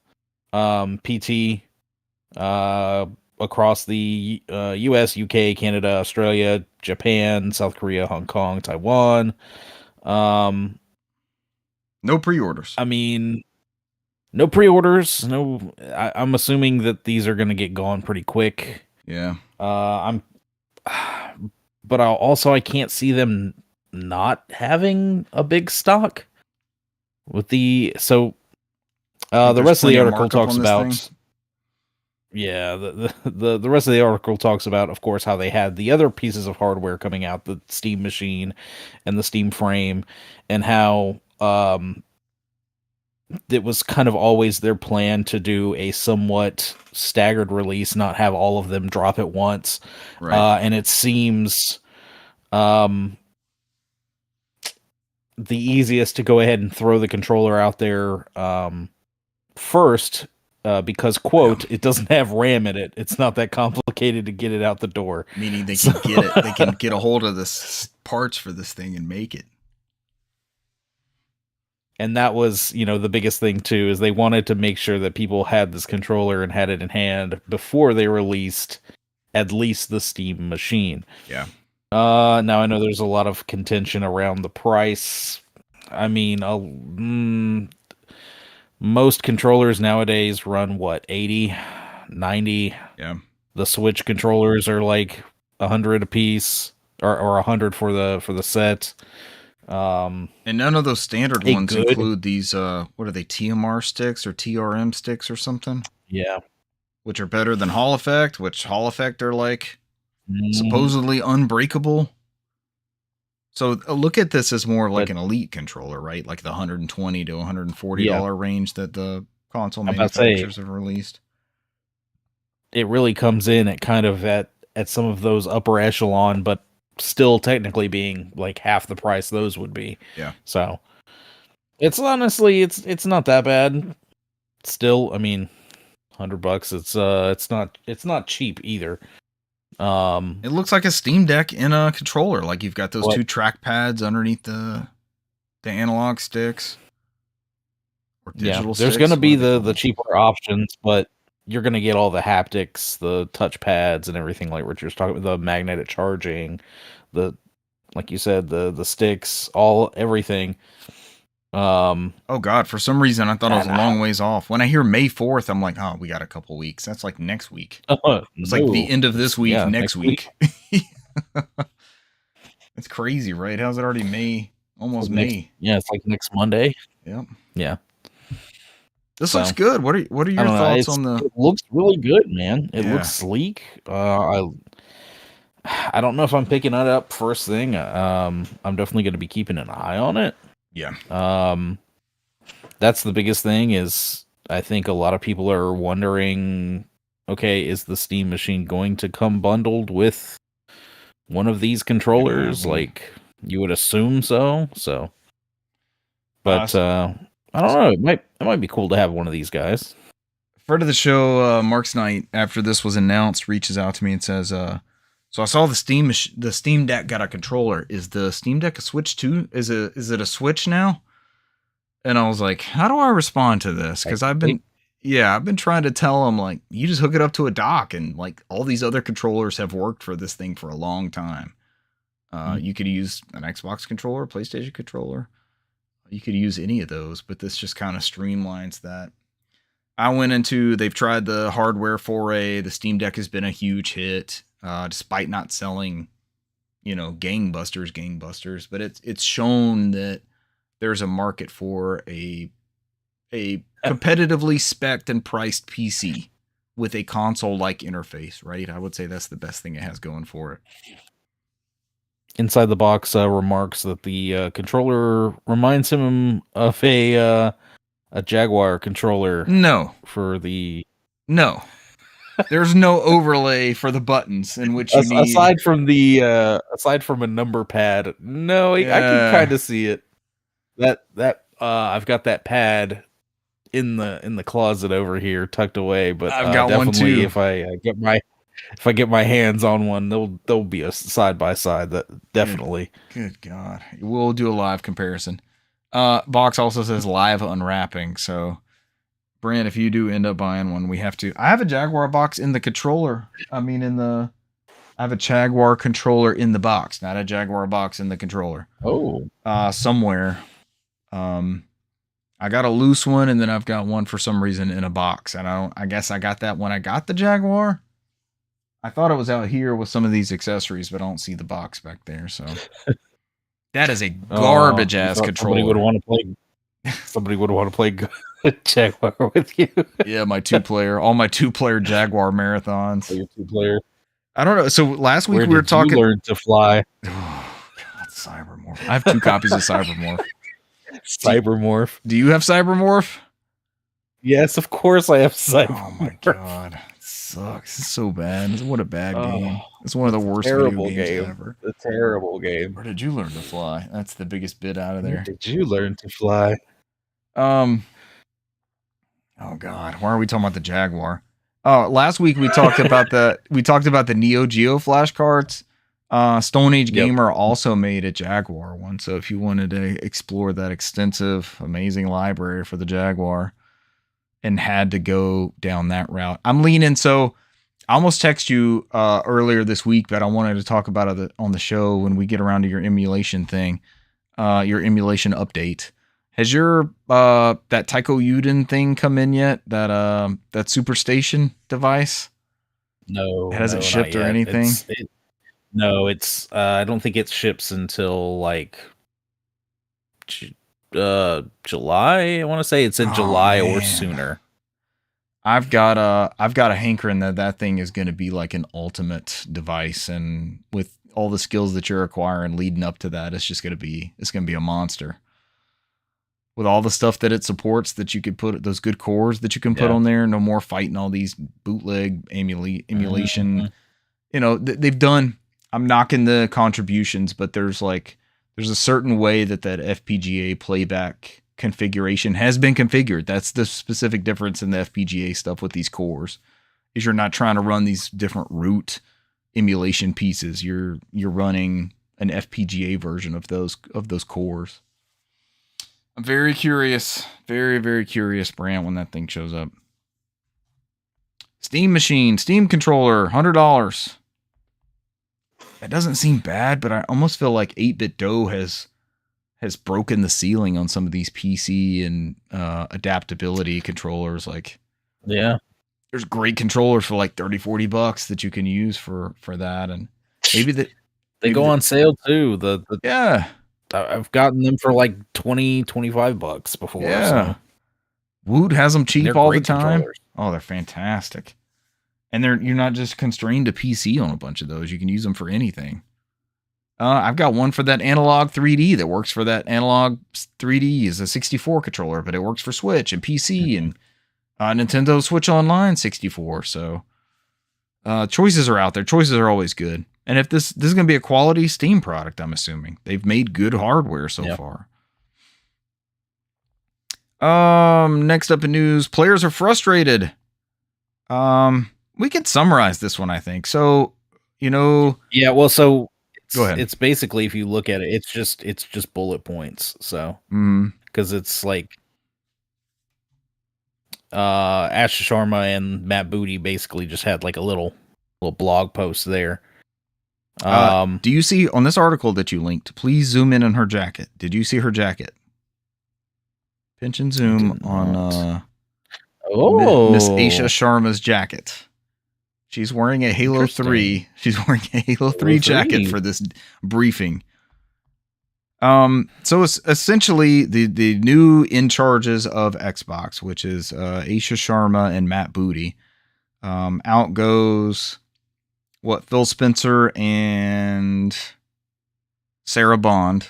[SPEAKER 2] PT. Across the US, UK, Canada, Australia, Japan, South Korea, Hong Kong, Taiwan.
[SPEAKER 1] No pre-orders.
[SPEAKER 2] I mean, no pre-orders. No, I'm assuming that these are going to get gone pretty quick.
[SPEAKER 1] Yeah.
[SPEAKER 2] But I can't see them not having a big stock with the the rest of the article talks about. Yeah, the rest of the article talks about, of course, how they had the other pieces of hardware coming out, the Steam machine and the Steam frame, and how it was kind of always their plan to do a somewhat staggered release, not have all of them drop at once. Right. And it seems the easiest to go ahead and throw the controller out there first. Because, quote, it doesn't have RAM in it. It's not that complicated to get it out the door.
[SPEAKER 1] Meaning they can get it. They can get a hold of the parts for this thing and make it.
[SPEAKER 2] And that was, the biggest thing, too, is they wanted to make sure that people had this controller and had it in hand before they released at least the Steam machine.
[SPEAKER 1] Yeah.
[SPEAKER 2] Now, I know there's a lot of contention around the price. I mean, most controllers nowadays run, 80, 90?
[SPEAKER 1] Yeah.
[SPEAKER 2] The Switch controllers are like $100 a piece, or $100 for the set.
[SPEAKER 1] And none of those standard
[SPEAKER 2] a
[SPEAKER 1] ones
[SPEAKER 2] good-
[SPEAKER 1] include these, what are they, TMR sticks or TRM sticks or something?
[SPEAKER 2] Yeah.
[SPEAKER 1] Which are better than Hall Effect, which Hall Effect are like
[SPEAKER 2] Mm,
[SPEAKER 1] supposedly unbreakable. So look at this as more like
[SPEAKER 2] But-
[SPEAKER 1] an elite controller, right? Like the $120 to $140
[SPEAKER 2] Yeah.
[SPEAKER 1] range that the console
[SPEAKER 2] I'm about to say-
[SPEAKER 1] manufacturers have released.
[SPEAKER 2] it really comes in at kind of at some of those upper echelon, but still technically being like half the price those would be.
[SPEAKER 1] Yeah.
[SPEAKER 2] So it's honestly it's not that bad. Still, I mean, $100. It's not cheap either.
[SPEAKER 1] It looks like a Steam Deck in a controller. Like you've got those
[SPEAKER 2] What?
[SPEAKER 1] two track pads underneath the analog sticks. Or digital
[SPEAKER 2] there's
[SPEAKER 1] sticks.
[SPEAKER 2] going to be
[SPEAKER 1] What are they
[SPEAKER 2] the
[SPEAKER 1] called?
[SPEAKER 2] cheaper options, but you're going to get all the haptics, the touch pads, and everything like Richard's talking about, the magnetic charging, the like you said, the sticks, everything.
[SPEAKER 1] Oh God! For some reason, I thought it was a
[SPEAKER 2] and
[SPEAKER 1] long ways off. When I hear May 4th, I'm like, oh, we got a couple weeks. That's like next week. It's like the end of this week,
[SPEAKER 2] Yeah,
[SPEAKER 1] next week. It's crazy, right? How's it already May? Almost May.
[SPEAKER 2] Yeah, it's like next Monday.
[SPEAKER 1] Yep.
[SPEAKER 2] Yeah.
[SPEAKER 1] This
[SPEAKER 2] So,
[SPEAKER 1] looks good. What are your
[SPEAKER 2] I don't know.
[SPEAKER 1] thoughts on the?
[SPEAKER 2] It looks really good, man. It
[SPEAKER 1] Yeah.
[SPEAKER 2] looks sleek. I don't know if I'm picking it up first thing. I'm definitely going to be keeping an eye on it.
[SPEAKER 1] Yeah.
[SPEAKER 2] That's the biggest thing is I think a lot of people are wondering, okay, is the Steam Machine going to come bundled with one of these controllers? Like you would assume so. So, but I don't know. It might be cool to have one of these guys.
[SPEAKER 1] Friend of the show, Mark's Knight, after this was announced, reaches out to me and says, "So I saw the Steam Deck got a controller. Is the Steam Deck a Switch too? Is it a Switch now?" And I was like, "How do I respond to this?" Because I've been trying to tell him like, you just hook it up to a dock, and like all these other controllers have worked for this thing for a long time. You could use an Xbox controller, PlayStation controller. You could use any of those, but this just kind of streamlines that. They've tried the hardware foray. The Steam Deck has been a huge hit, despite not selling, gangbusters. But it's shown that there's a market for a competitively spec'd and priced PC with a console-like interface, right? I would say that's the best thing it has going for it.
[SPEAKER 2] Inside the Box remarks that the controller reminds him of a Jaguar controller.
[SPEAKER 1] No. There's no overlay for the buttons in which you need.
[SPEAKER 2] Aside from a number pad. No, I can kind of see it. That I've got that pad in the closet over here tucked away, but
[SPEAKER 1] I've got
[SPEAKER 2] definitely
[SPEAKER 1] one too.
[SPEAKER 2] if I get my hands on one, there'll be a side by side. That definitely.
[SPEAKER 1] Good God, we'll do a live comparison. Box also says live unwrapping. So, Brand, if you do end up buying one, we have to. I have a Jaguar box in the controller. I have a Jaguar controller in the box, not a Jaguar box in the controller.
[SPEAKER 2] Oh.
[SPEAKER 1] Somewhere. I got a loose one, and then I've got one for some reason in a box. And I guess I got that when I got the Jaguar. I thought it was out here with some of these accessories, but I don't see the box back there. So that is a garbage ass controller.
[SPEAKER 2] Somebody would want to play Jaguar with you.
[SPEAKER 1] Yeah, all my two-player Jaguar marathons.
[SPEAKER 2] Your 2-player.
[SPEAKER 1] I don't know. So last week
[SPEAKER 2] we
[SPEAKER 1] were talking.
[SPEAKER 2] You learn to fly.
[SPEAKER 1] Oh God, Cybermorph. I have 2 copies of Cybermorph.
[SPEAKER 2] Cybermorph.
[SPEAKER 1] Do you have Cybermorph?
[SPEAKER 2] Yes, of course I have Cybermorph.
[SPEAKER 1] Oh my God, it sucks. It's so bad. What a bad game. It's one of the worst
[SPEAKER 2] terrible
[SPEAKER 1] video games
[SPEAKER 2] game
[SPEAKER 1] ever.
[SPEAKER 2] A terrible game.
[SPEAKER 1] Where did you learn to fly? That's the biggest bit out of there.
[SPEAKER 2] Where did you learn to fly?
[SPEAKER 1] Oh God, why are we talking about the Jaguar? Oh, last week we talked about the Neo Geo flashcards. Stone Age Gamer also made a Jaguar one, so if you wanted to explore that extensive, amazing library for the Jaguar and had to go down that route, I'm leaning. So I almost texted you earlier this week, but I wanted to talk about it on the show when we get around to your emulation thing, your emulation update. Has your that Taiko Yuden thing come in yet? That Superstation device?
[SPEAKER 2] No,
[SPEAKER 1] it hasn't shipped or anything.
[SPEAKER 2] No, it's I don't think it ships until like July. I want to say it said
[SPEAKER 1] Oh
[SPEAKER 2] July or
[SPEAKER 1] man.
[SPEAKER 2] sooner.
[SPEAKER 1] I've got a hankering that thing is going to be like an ultimate device, and with all the skills that you're acquiring leading up to that, it's going to be a monster. With all the stuff that it supports, that you could put those good cores that you can put
[SPEAKER 2] Yeah.
[SPEAKER 1] on there, no more fighting all these bootleg emulation.
[SPEAKER 2] Mhm.
[SPEAKER 1] They've done. I'm knocking the contributions, but there's a certain way that FPGA playback configuration has been configured. That's the specific difference in the FPGA stuff with these cores. Is you're not trying to run these different root emulation pieces. You're running an FPGA version of those cores. I'm very curious, very very curious, Brant, when that thing shows up. Steam machine, Steam controller, $100. That doesn't seem bad, but I almost feel like 8-bit dough has broken the ceiling on some of these PC and adaptability controllers. Like,
[SPEAKER 2] Yeah.
[SPEAKER 1] there's great controllers for like $30-$40 that you can use for that, and maybe that
[SPEAKER 2] They go on sale too.
[SPEAKER 1] Yeah,
[SPEAKER 2] I've gotten them for like $20-$25 before.
[SPEAKER 1] yeah.
[SPEAKER 2] So
[SPEAKER 1] Woot has them cheap
[SPEAKER 2] they're
[SPEAKER 1] all the
[SPEAKER 2] great
[SPEAKER 1] time.
[SPEAKER 2] controllers.
[SPEAKER 1] Oh, they're fantastic. And you're not just constrained to PC on a bunch of those. You can use them for anything. I've got one for that analog 3D that works for that analog 3D is a 64 controller, but it works for Switch and PC and Nintendo Switch Online 64. So choices are out there. Choices are always good. And if this is going to be a quality Steam product, I'm assuming they've made good hardware so far. Next up in news, players are frustrated. We could summarize this one, I think. So,
[SPEAKER 2] yeah. Well, so
[SPEAKER 1] go ahead.
[SPEAKER 2] It's basically, if you look at it, it's just bullet points. So, because it's like Ash Sharma and Matt Booty basically just had like a little blog post there.
[SPEAKER 1] Do you see on this article that you linked? Please zoom in on her jacket. Did you see her jacket? Pinch and zoom on Miss Aisha Sharma's jacket. She's wearing a Halo 3. She's wearing a Halo 3 jacket for this briefing. So it's essentially the new in charges of Xbox, which is Aisha Sharma and Matt Booty. Out goes Phil Spencer and Sarah Bond.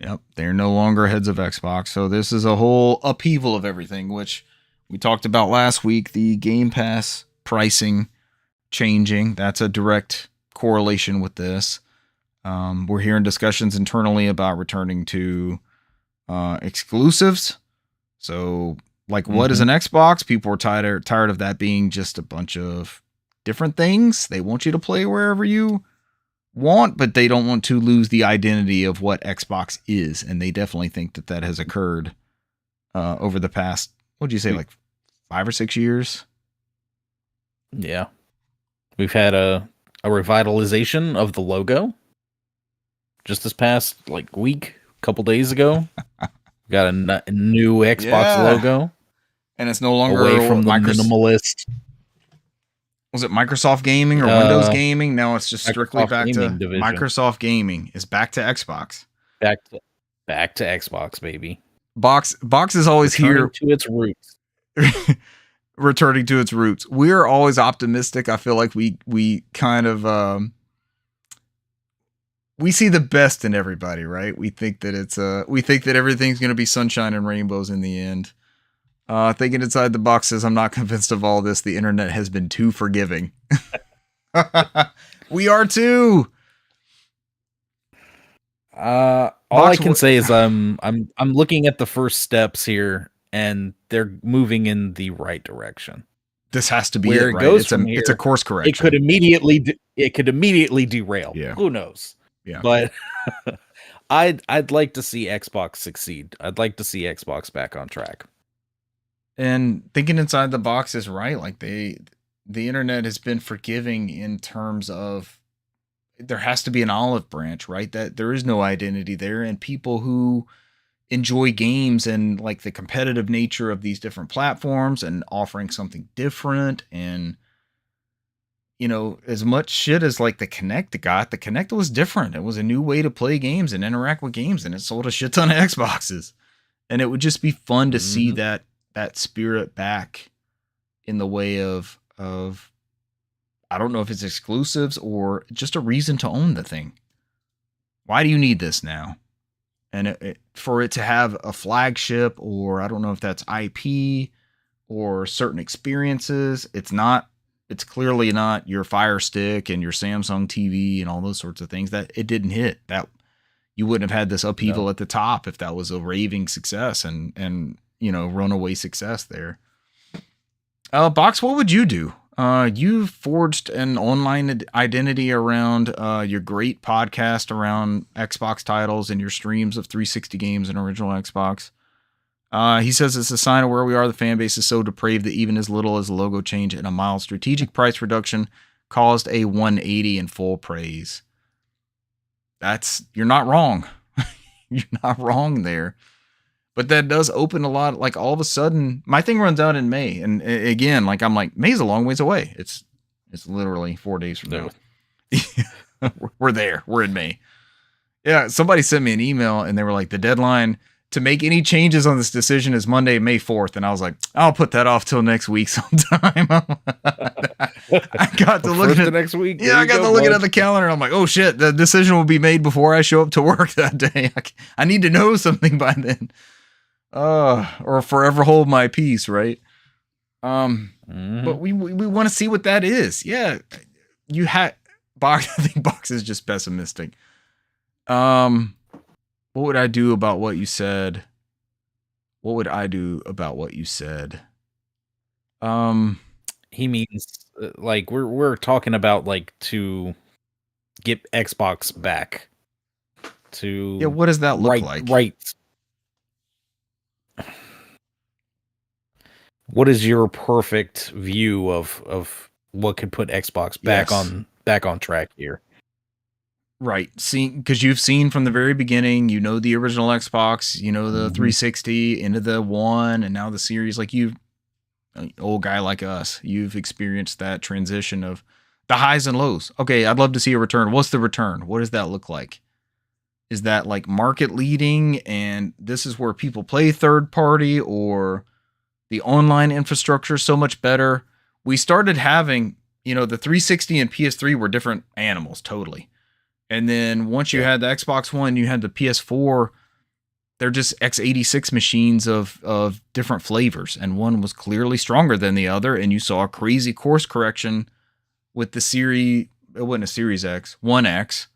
[SPEAKER 1] Yep, they're no longer heads of Xbox. So this is a whole upheaval of everything, which we talked about last week. The Game Pass pricing changing. That's a direct correlation with this. We're hearing discussions internally about returning to exclusives. So, like, what is an Xbox? People are tired of that being just a bunch of different things. They want you to play wherever you want, but they don't want to lose the identity of what Xbox is. And they definitely think that has occurred over the past, what'd you say, like 5 or 6 years?
[SPEAKER 2] Yeah. We've had a revitalization of the logo just this past week, couple days ago. Got a new Xbox logo,
[SPEAKER 1] and it's no longer
[SPEAKER 2] away from the minimalist.
[SPEAKER 1] Was it Microsoft Gaming or Windows Gaming? Now it's just strictly
[SPEAKER 2] Microsoft
[SPEAKER 1] back
[SPEAKER 2] Gaming
[SPEAKER 1] to
[SPEAKER 2] division.
[SPEAKER 1] Microsoft Gaming is back to Xbox.
[SPEAKER 2] Back to Xbox, baby.
[SPEAKER 1] Box is always
[SPEAKER 2] returning to its roots.
[SPEAKER 1] Returning to its roots. We're always optimistic. I feel like we kind of we see the best in everybody, right? We think that we think that everything's going to be sunshine and rainbows in the end. Thinking inside the box says, I'm not convinced of all this. The internet has been too forgiving. We are too.
[SPEAKER 2] All I can say is I'm looking at the first steps here, and they're moving in the right direction.
[SPEAKER 1] This has to be where it goes from here. It's a course correction.
[SPEAKER 2] It could immediately derail.
[SPEAKER 1] Yeah.
[SPEAKER 2] Who knows?
[SPEAKER 1] Yeah.
[SPEAKER 2] But I'd like to see Xbox succeed. I'd like to see Xbox back on track.
[SPEAKER 1] And thinking inside the box is right. Like the internet has been forgiving in terms of there has to be an olive branch, right? That there is no identity there, and people who enjoy games and like the competitive nature of these different platforms and offering something different, and as much shit as like the Kinect got, the Kinect was different. It was a new way to play games and interact with games, and it sold a shit ton of Xboxes. And it would just be fun to see that spirit back in the way of I don't know if it's exclusives or just a reason to own the thing. Why do you need this now? And for it to have a flagship, or I don't know if that's IP or certain experiences, it's clearly not your Fire Stick and your Samsung TV and all those sorts of things. That it didn't hit. That you wouldn't have had this upheaval at the top if that was a raving success and runaway success there. Box, what would you do? You forged an online identity around your great podcast around Xbox titles and your streams of 360 games and original Xbox. He says it's a sign of where we are. The fan base is so depraved that even as little as a logo change and a mild strategic price reduction caused a 180 in full praise. You're not wrong. You're not wrong there. But that does open a lot. Like all of a sudden, my thing runs out in May. And again, like I'm like, May's a long ways away. It's literally 4 days from now. We're there. We're in May. Yeah. Somebody sent me an email and they were like, the deadline to make any changes on this decision is Monday, May 4th. And I was like, I'll put that off till next week sometime. I got to look at it
[SPEAKER 2] next week.
[SPEAKER 1] Yeah, I got to look at the calendar. And I'm like, oh shit, the decision will be made before I show up to work that day. I need to know something by then. Or forever hold my peace, right? But we want to see what that is. Yeah, you had Box. I think Box is just pessimistic. What would I do about what you said? What would I do about what you said?
[SPEAKER 2] He means like we're talking about like to get Xbox back. To
[SPEAKER 1] what does that look like?
[SPEAKER 2] Right. What is your perfect view of what could put Xbox back on track here?
[SPEAKER 1] Right. Because you've seen from the very beginning, the original Xbox, the 360 into the One and now the Series. Like an old guy like us, you've experienced that transition of the highs and lows. Okay, I'd love to see a return. What's the return? What does that look like? Is that like market leading and this is where people play third party, or the online infrastructure is so much better? We started having, the 360 and PS3 were different animals, totally. And then once you had the Xbox One, you had the PS4, they're just x86 machines of different flavors. And one was clearly stronger than the other. And you saw a crazy course correction with the Series, it wasn't a Series X, 1X.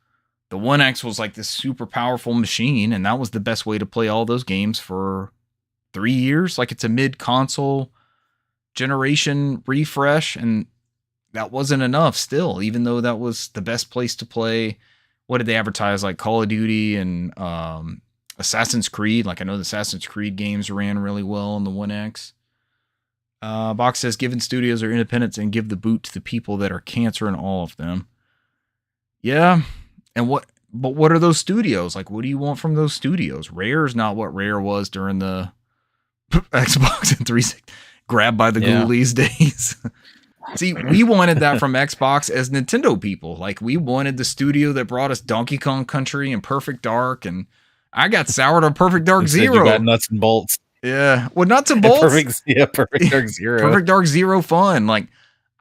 [SPEAKER 1] The 1X was like this super powerful machine. And that was the best way to play all those games for 3 years. Like it's a mid-console generation refresh. And that wasn't enough still, even though that was the best place to play. What did they advertise? Like Call of Duty and Assassin's Creed. Like I know the Assassin's Creed games ran really well on the 1X. Box says, given studios their independence and give the boot to the people that are cancer in all of them. Yeah. But what are those studios? Like, what do you want from those studios? Rare is not what Rare was during the Xbox and 360. Grabbed by the ghoulies days. See, we wanted that from Xbox as Nintendo people. Like, we wanted the studio that brought us Donkey Kong Country and Perfect Dark, and I got soured on Perfect Dark Zero.
[SPEAKER 2] You got nuts and bolts.
[SPEAKER 1] Yeah, well, nuts and bolts.
[SPEAKER 2] Perfect Dark Zero.
[SPEAKER 1] Perfect Dark Zero fun. Like,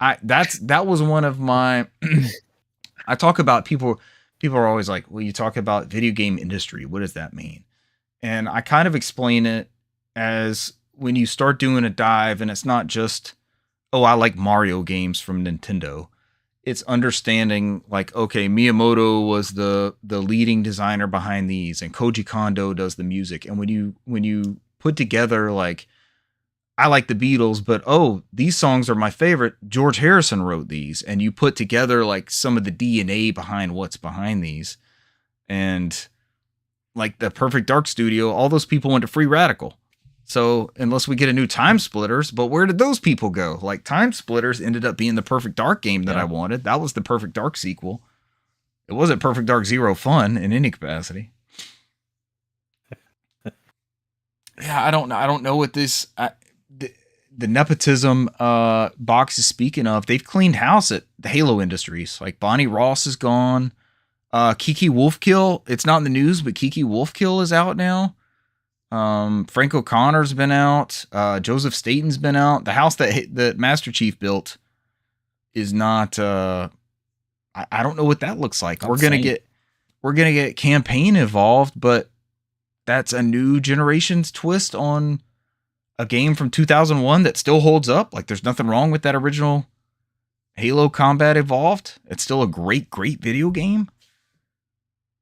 [SPEAKER 1] that was one of my. I talk about people. People are always like, well, you talk about video game industry. What does that mean? And I kind of explain it as when you start doing a dive, and it's not just, oh, I like Mario games from Nintendo. It's understanding like, okay, Miyamoto was the leading designer behind these, and Koji Kondo does the music. And when you put together like, I like the Beatles, but oh, these songs are my favorite. George Harrison wrote these, and you put together like some of the DNA behind what's behind these, and like the Perfect Dark Studio, all those people went to Free Radical. So unless we get a new Time Splitters, but where did those people go? Like Time Splitters ended up being the Perfect Dark game that I wanted. That was the Perfect Dark sequel. It wasn't Perfect Dark Zero fun in any capacity. Yeah, I don't know. I don't know what this the nepotism box is speaking of. They've cleaned house at the Halo Industries. Like Bonnie Ross is gone. Kiki Wolfkill, it's not in the news, but Kiki Wolfkill is out now. Frank O'Connor's been out. Joseph Staten's been out. The house that Master Chief built is not. I don't know what that looks like. We're gonna get campaign involved, but that's a new generation's twist on a game from 2001 that still holds up. Like there's nothing wrong with that original Halo Combat Evolved. It's still a great video game.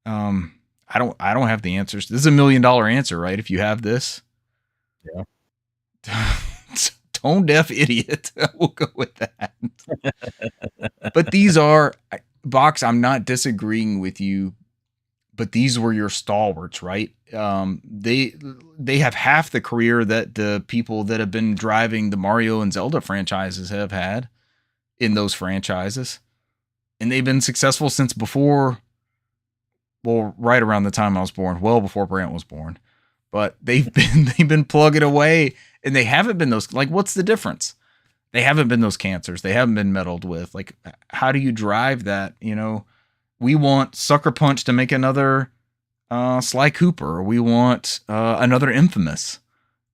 [SPEAKER 1] I don't have the answers. This is $1 million answer, right? If you have this.
[SPEAKER 2] Yeah.
[SPEAKER 1] Tone deaf idiot. We'll go with that. But these are, Box, I'm not disagreeing with you, but these were your stalwarts, right? They have half the career that the people that have been driving the Mario and Zelda franchises have had in those franchises. And they've been successful since before, well, right around the time I was born, well before Brant was born. But they've been plugging away, and they haven't been those, like, what's the difference? They haven't been those cancers. They haven't been meddled with. Like, how do you drive that? You know, we want Sucker Punch to make another Sly Cooper, or we want another Infamous,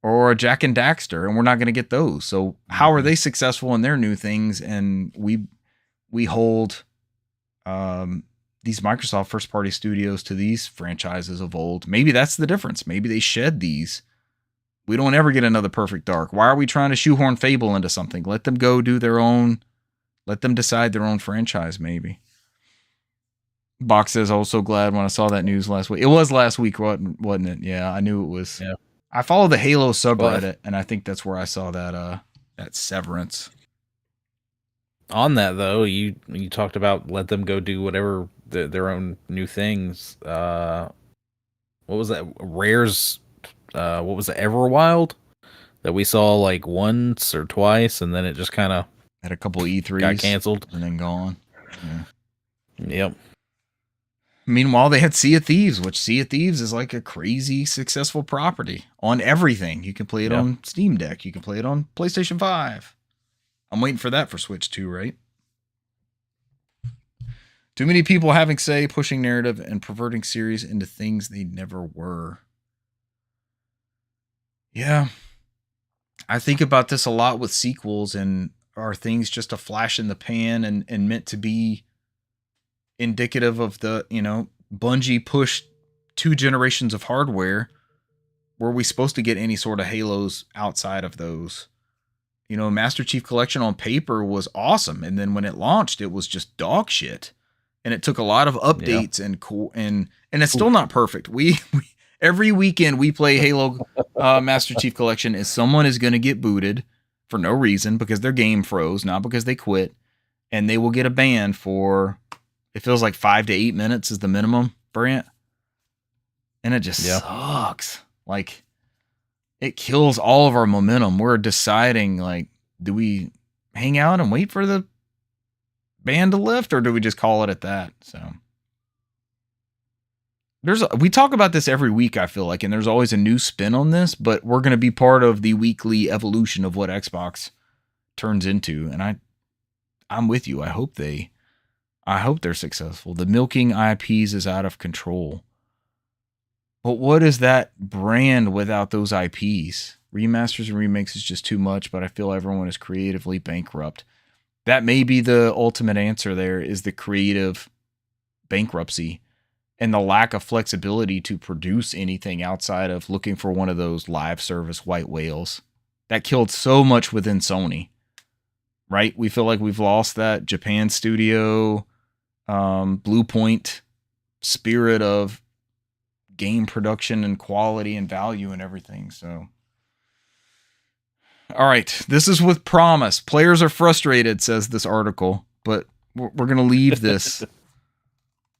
[SPEAKER 1] or a Jack and Daxter, and we're not going to get those. So how are they successful in their new things? And we hold these Microsoft first party studios to these franchises of old. Maybe that's the difference. Maybe they shed these. We don't ever get another Perfect Dark. Why are we trying to shoehorn Fable into something? Let them go do their own. Let them decide their own franchise, maybe. Box says, I was so glad when I saw that news last week. It was last week, wasn't it? Yeah, I knew it was.
[SPEAKER 2] Yeah.
[SPEAKER 1] I follow the Halo subreddit, and I think that's where I saw that severance.
[SPEAKER 2] On that though, you talked about let them go do whatever their own new things. What was that? Rare's what was it? Everwild that we saw like once or twice, and then it just kind of
[SPEAKER 1] had a couple E3s,
[SPEAKER 2] got canceled,
[SPEAKER 1] and then gone. Yeah.
[SPEAKER 2] Yep.
[SPEAKER 1] Meanwhile, they had Sea of Thieves, which Sea of Thieves is like a crazy successful property on everything. You can play it on Steam Deck. You can play it on PlayStation 5. I'm waiting for that for Switch 2, right? Too many people having say, pushing narrative, and perverting series into things they never were. Yeah. I think about this a lot with sequels, and are things just a flash in the pan and meant to be indicative of the, Bungie pushed 2 generations of hardware. Were we supposed to get any sort of Halos outside of those? Master Chief Collection on paper was awesome, and then when it launched, it was just dog shit. And it took a lot of updates and it's still not perfect. We every weekend we play Halo Master Chief Collection, and someone is going to get booted for no reason because their game froze, not because they quit, and they will get a ban for, it feels like 5 to 8 minutes is the minimum, Brant. And it just sucks. Like, it kills all of our momentum. We're deciding, like, do we hang out and wait for the ban to lift, or do we just call it at that? So we talk about this every week, I feel like, and there's always a new spin on this, but we're going to be part of the weekly evolution of what Xbox turns into. And I'm with you. I hope they're successful. The milking IPs is out of control. But what is that brand without those IPs? Remasters and remakes is just too much, but I feel everyone is creatively bankrupt. That may be the ultimate answer there, is the creative bankruptcy and the lack of flexibility to produce anything outside of looking for one of those live service white whales. That killed so much within Sony, right? We feel like we've lost that Japan studio, Blue Point spirit of game production and quality and value and everything. So, all right, this is with promise. Players are frustrated, says this article, but we're going to leave this.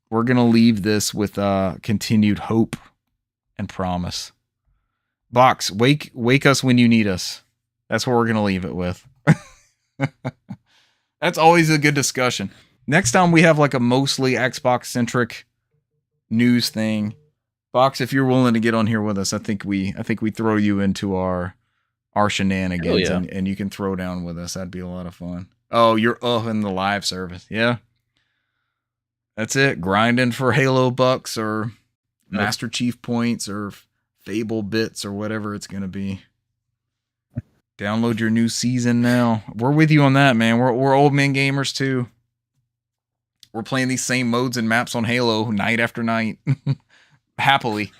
[SPEAKER 1] We're going to leave this with continued hope and promise. Box, wake us when you need us. That's what we're going to leave it with. That's always a good discussion. Next time we have like a mostly Xbox centric news thing. Box, if you're willing to get on here with us, I think we throw you into our shenanigans, and you can throw down with us. That'd be a lot of fun. Oh, you're in the live service. Yeah. That's it. Grinding for Halo bucks or Master Chief points or Fable bits or whatever it's going to be. Download your new season now. We're with you on that, man. We're old men gamers too. We're playing these same modes and maps on Halo night after night. Happily.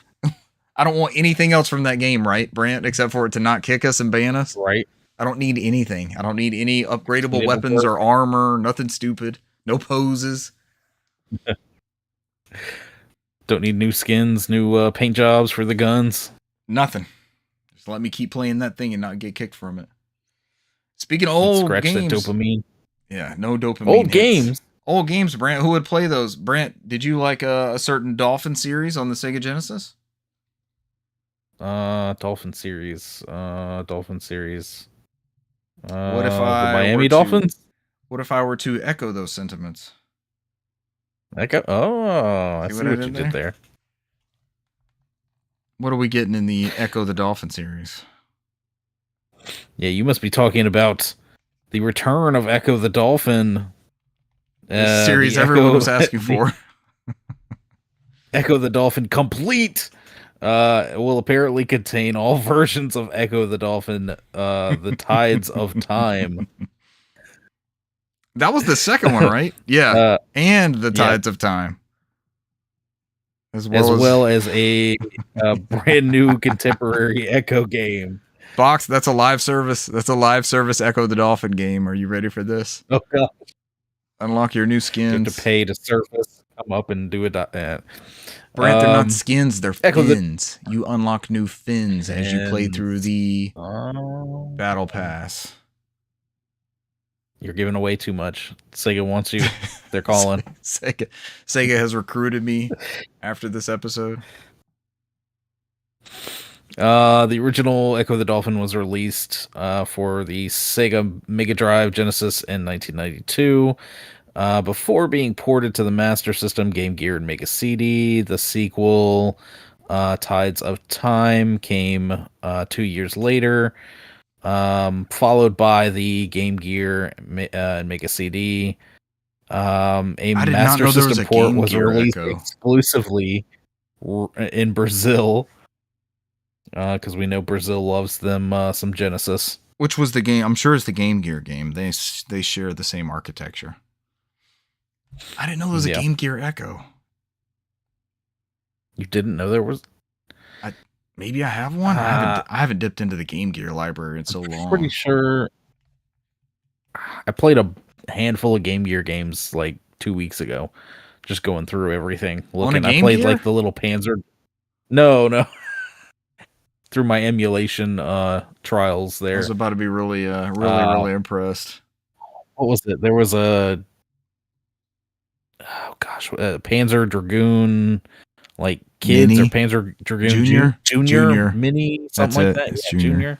[SPEAKER 1] I don't want anything else from that game, right, Brant? Except for it to not kick us and ban us.
[SPEAKER 2] Right.
[SPEAKER 1] I don't need anything. I don't need any upgradable weapons or armor. Nothing stupid. No poses.
[SPEAKER 2] Don't need new skins, new paint jobs for the guns.
[SPEAKER 1] Nothing. Just let me keep playing that thing and not get kicked from it. Speaking of old
[SPEAKER 2] scratch
[SPEAKER 1] games.
[SPEAKER 2] That dopamine.
[SPEAKER 1] Yeah, no dopamine.
[SPEAKER 2] Old games.
[SPEAKER 1] Old games, Brant. Who would play those? Brant, did you like a certain Dolphin series on the Sega Genesis?
[SPEAKER 2] Dolphin series.
[SPEAKER 1] What if I
[SPEAKER 2] the Miami Dolphins?
[SPEAKER 1] What if I were to echo those sentiments?
[SPEAKER 2] I see what you did there.
[SPEAKER 1] What are we getting in the Echo the Dolphin series?
[SPEAKER 2] Yeah, you must be talking about the return of Echo the Dolphin.
[SPEAKER 1] The series everyone was asking for.
[SPEAKER 2] Echo the Dolphin Complete will apparently contain all versions of Echo the Dolphin, the Tides of Time.
[SPEAKER 1] That was the second one, right? Yeah. And the Tides of Time. As well as
[SPEAKER 2] a brand new contemporary Echo game.
[SPEAKER 1] Box, that's a live service. That's a live service Echo the Dolphin game. Are you ready for this?
[SPEAKER 2] Oh, God.
[SPEAKER 1] Unlock your new skins.
[SPEAKER 2] You have to pay to surface, come up and do it.
[SPEAKER 1] Brant, they're not skins, they're fins. You unlock new fins as you play through the Battle Pass.
[SPEAKER 2] You're giving away too much. Sega wants you. They're calling.
[SPEAKER 1] Sega has recruited me after this episode.
[SPEAKER 2] The original Echo the Dolphin was released for the Sega Mega Drive Genesis in 1992. Before being ported to the Master System, Game Gear, and Mega CD. The sequel, Tides of Time, came 2 years later. Followed by the Game Gear and Mega CD. A Master System port was released exclusively in Brazil, because we know Brazil loves them some Genesis.
[SPEAKER 1] Which was the game? I'm sure it's the Game Gear game. They share the same architecture. I didn't know there was a Game Gear Echo.
[SPEAKER 2] You didn't know there was?
[SPEAKER 1] Maybe I have one. I haven't dipped into the Game Gear library in so long.
[SPEAKER 2] Pretty sure I played a handful of Game Gear games like 2 weeks ago, just going through everything. Looking, I played like the little Panzer. No, through my emulation trials there.
[SPEAKER 1] I was about to be really impressed.
[SPEAKER 2] What was it? There was Panzer Dragoon. Like Kids Mini? Or Panzer Dragoon Junior Mini, something like that.
[SPEAKER 1] It's
[SPEAKER 2] yeah, Junior.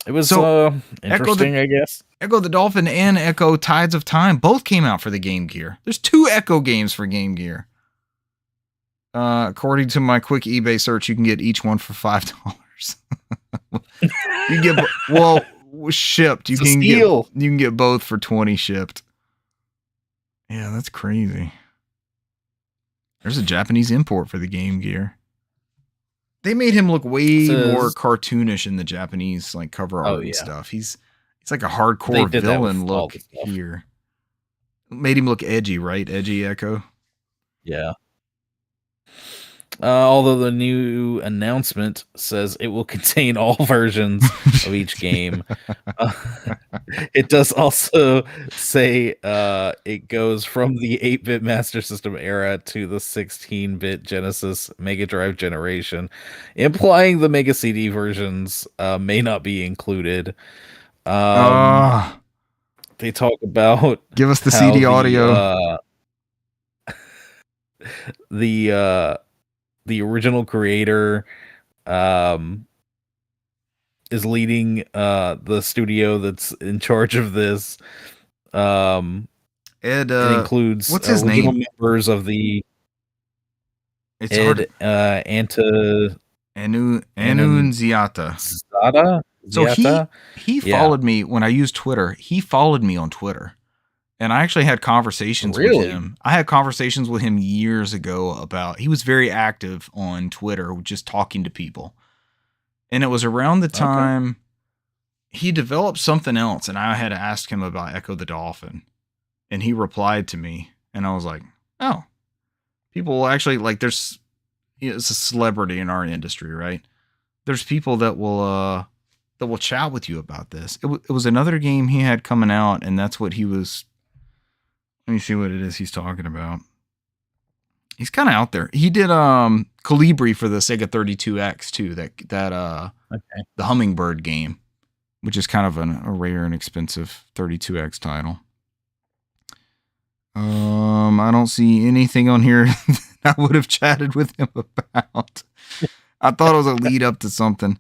[SPEAKER 2] It was interesting, I guess.
[SPEAKER 1] Echo the Dolphin and Echo Tides of Time both came out for the Game Gear. There's 2 Echo games for Game Gear. According to my quick eBay search, you can get each one for $5. You get shipped. You can get both for $20 shipped. Yeah, that's crazy. There's a Japanese import for the Game Gear. They made him look way more cartoonish in the Japanese like cover art and stuff. He's like a hardcore villain look here. Made him look edgy, right? Edgy Echo.
[SPEAKER 2] Yeah. Although the new announcement says it will contain all versions of each game, it does also say it goes from the 8-bit Master System era to the 16-bit Genesis Mega Drive generation, implying the Mega CD versions may not be included. They talk about
[SPEAKER 1] give us the CD audio.
[SPEAKER 2] The original creator is leading the studio that's in charge of this. It includes
[SPEAKER 1] what's his name?
[SPEAKER 2] Members of the
[SPEAKER 1] Annunziata. So
[SPEAKER 2] Ziata?
[SPEAKER 1] he
[SPEAKER 2] Yeah.
[SPEAKER 1] followed me when I used Twitter. He followed me on Twitter. And I actually had conversations with
[SPEAKER 2] Really?
[SPEAKER 1] him. I had conversations with him years ago about, he was very active on Twitter, just talking to people. And it was around the
[SPEAKER 2] Okay.
[SPEAKER 1] time he developed something else, and I had asked him about Echo the Dolphin. And he replied to me, and I was like, oh, people will actually, like, there's, it's a celebrity in our industry, right? There's people that will chat with you about this. It was another game he had coming out, and that's what he was. Let me see what it is he's talking about. He's kind of out there. He did Colibri for the Sega 32X too.
[SPEAKER 2] Okay.
[SPEAKER 1] The Hummingbird game, which is kind of a rare and expensive 32X title. I don't see anything on here that I would have chatted with him about. I thought it was a lead up to something.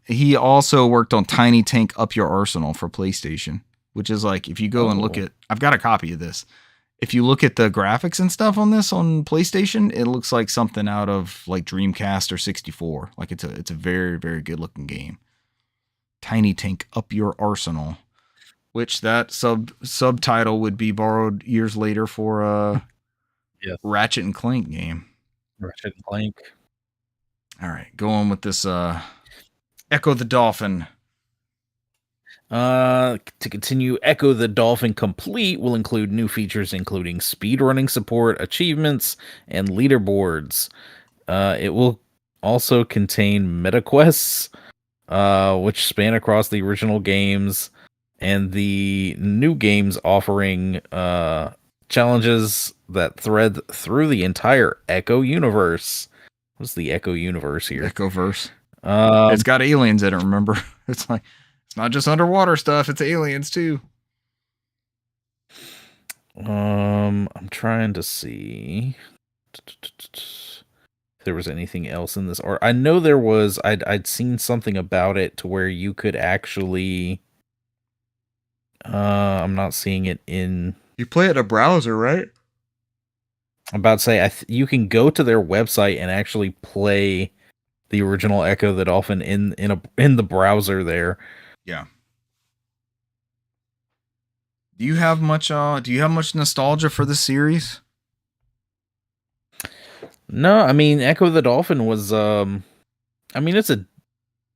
[SPEAKER 1] He also worked on Tiny Tank Up Your Arsenal for PlayStation, which is like, if you go and look at, I've got a copy of this. If you look at the graphics and stuff on this on PlayStation, it looks like something out of like Dreamcast or 64. Like it's a very, very good looking game. Tiny Tank Up Your Arsenal, which that subtitle would be borrowed years later for a Ratchet and Clank game.
[SPEAKER 2] Ratchet and Clank.
[SPEAKER 1] All right, go on with this Echo the Dolphin.
[SPEAKER 2] To continue, Echo the Dolphin Complete will include new features including speedrunning support, achievements, and leaderboards. It will also contain meta quests, which span across the original games and the new games, offering challenges that thread through the entire Echo universe. What's the Echo universe here?
[SPEAKER 1] Echoverse. It's got aliens in it, remember? It's like, it's not just underwater stuff, it's aliens too.
[SPEAKER 2] I'm trying to see if there was anything else in this art. I know there was. I'd seen something about it to where you could actually. I'm not seeing it in.
[SPEAKER 1] You play it in a browser, right?
[SPEAKER 2] I'm about to say you can go to their website and actually play the original Echo the Dolphin in the browser there.
[SPEAKER 1] Yeah. Do you have much nostalgia for the series?
[SPEAKER 2] No, I mean Echo the Dolphin was I mean it's a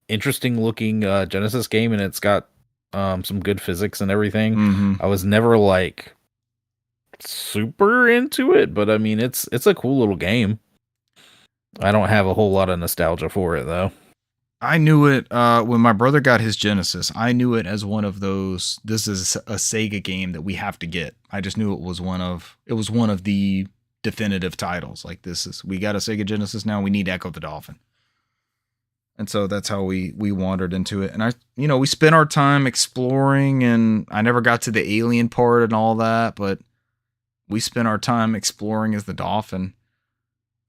[SPEAKER 2] interesting looking Genesis game, and it's got some good physics and everything.
[SPEAKER 1] Mm-hmm.
[SPEAKER 2] I was never like super into it, but I mean it's a cool little game. I don't have a whole lot of nostalgia for it though.
[SPEAKER 1] I knew it when my brother got his Genesis. I knew it as one of those. This is a Sega game that we have to get. I just knew it was one of the definitive titles. Like, we got a Sega Genesis now. We need Echo the Dolphin, and so that's how we wandered into it. And we spent our time exploring, and I never got to the alien part and all that, but we spent our time exploring as the Dolphin.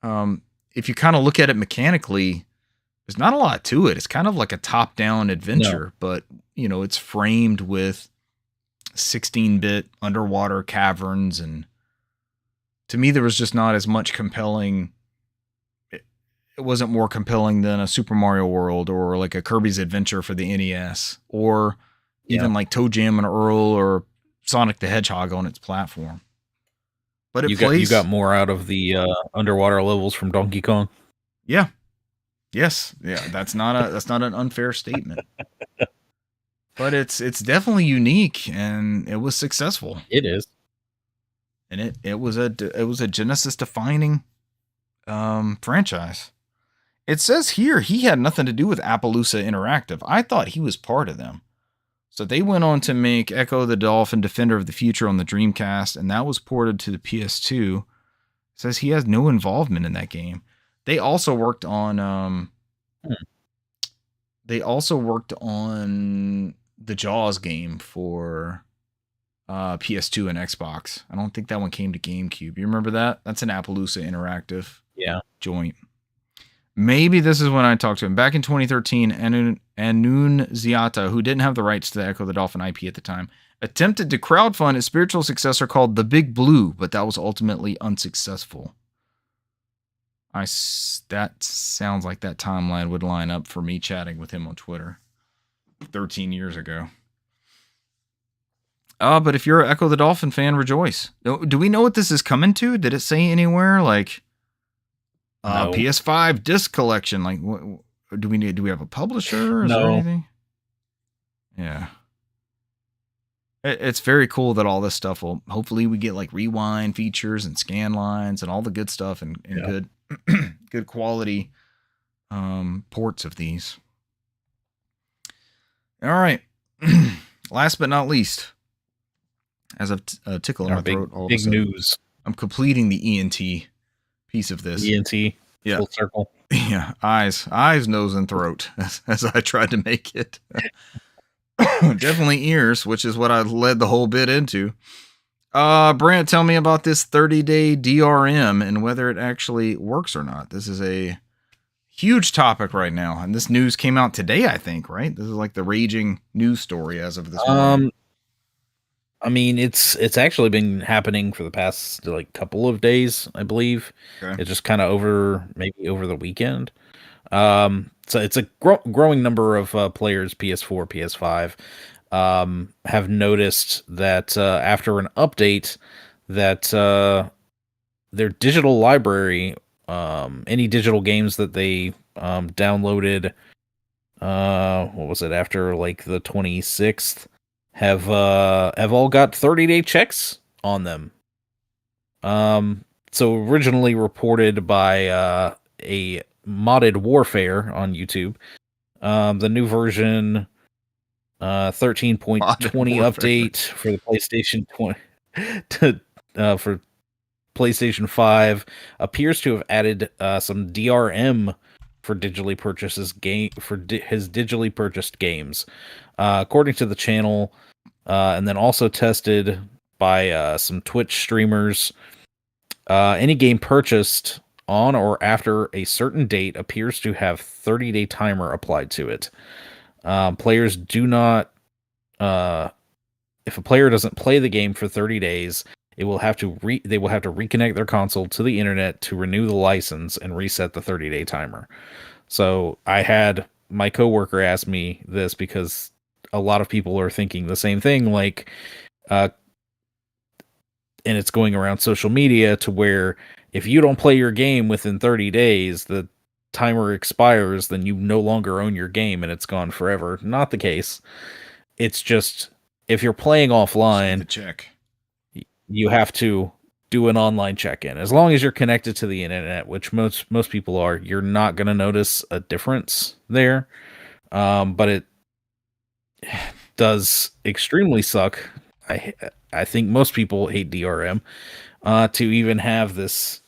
[SPEAKER 1] If you kind of look at it mechanically, there's not a lot to it. It's kind of like a top-down adventure, but it's framed with 16-bit underwater caverns, and to me, there was just not as much compelling. It wasn't more compelling than a Super Mario World or like a Kirby's Adventure for the NES, or even like Toe Jam and Earl or Sonic the Hedgehog on its platform. But
[SPEAKER 2] you got more out of the underwater levels from Donkey Kong.
[SPEAKER 1] Yeah. Yes. Yeah. That's not an unfair statement. But it's definitely unique, and it was successful.
[SPEAKER 2] It is.
[SPEAKER 1] And it was a Genesis defining franchise. It says here he had nothing to do with Appaloosa Interactive. I thought he was part of them. So they went on to make Echo the Dolphin Defender of the Future on the Dreamcast, and that was ported to the PS2. It says he has no involvement in that game. They also worked on the Jaws game for PS2 and Xbox. I don't think that one came to GameCube. You remember that? That's an Appaloosa Interactive joint. Maybe this is when I talked to him. Back in 2013, Anun Ziata, who didn't have the rights to the Echo the Dolphin IP at the time, attempted to crowdfund a spiritual successor called The Big Blue, but that was ultimately unsuccessful. That sounds like that timeline would line up for me chatting with him on Twitter. 13 years ago. But if you're an Echo the Dolphin fan, rejoice. Do we know what this is coming to? Did it say anywhere like
[SPEAKER 2] No.
[SPEAKER 1] PS5 disc collection? Like, what do we need? Do we have a publisher? Is there anything? Yeah. It's very cool that all this stuff will, hopefully we get like rewind features and scan lines and all the good stuff and good good quality ports of these. All right. Last but not least, as I've tickle in my throat all
[SPEAKER 2] big
[SPEAKER 1] of a sudden,
[SPEAKER 2] news.
[SPEAKER 1] I'm completing the ENT piece of this.
[SPEAKER 2] ENT,
[SPEAKER 1] yeah.
[SPEAKER 2] Full circle.
[SPEAKER 1] Yeah, eyes, nose, and throat, as I tried to make it. Definitely ears, which is what I led the whole bit into. Brant, tell me about this 30-day DRM and whether it actually works or not. This is a huge topic right now, and this news came out today, I think, right? This is like the raging news story as of this morning.
[SPEAKER 2] I mean, it's actually been happening for the past like couple of days, I believe.
[SPEAKER 1] Okay.
[SPEAKER 2] It's just kind of over the weekend. So it's a growing number of players, PS4, PS5, have noticed that after an update that their digital library, any digital games that they downloaded, what was it, after like the 26th, have all got 30-day checks on them. So originally reported by a Modded Warfare on YouTube. The new version 13.20 update for the PlayStation 20 for PlayStation 5 appears to have added some DRM for digitally his digitally purchased games. According to the channel, and then also tested by some Twitch streamers, any game purchased on or after a certain date appears to have 30-day timer applied to it. Players do not, if a player doesn't play the game for 30 days, they will have to reconnect their console to the internet to renew the license and reset the 30-day timer. So I had my coworker ask me this because a lot of people are thinking the same thing, like, and it's going around social media to where if you don't play your game within 30 days, the timer expires, then you no longer own your game and it's gone forever. Not the case. It's just, if you're playing offline, you have to do an online check-in. As long as you're connected to the internet, which most people are, you're not going to notice a difference there. But it does extremely suck. I think most people hate DRM to even have this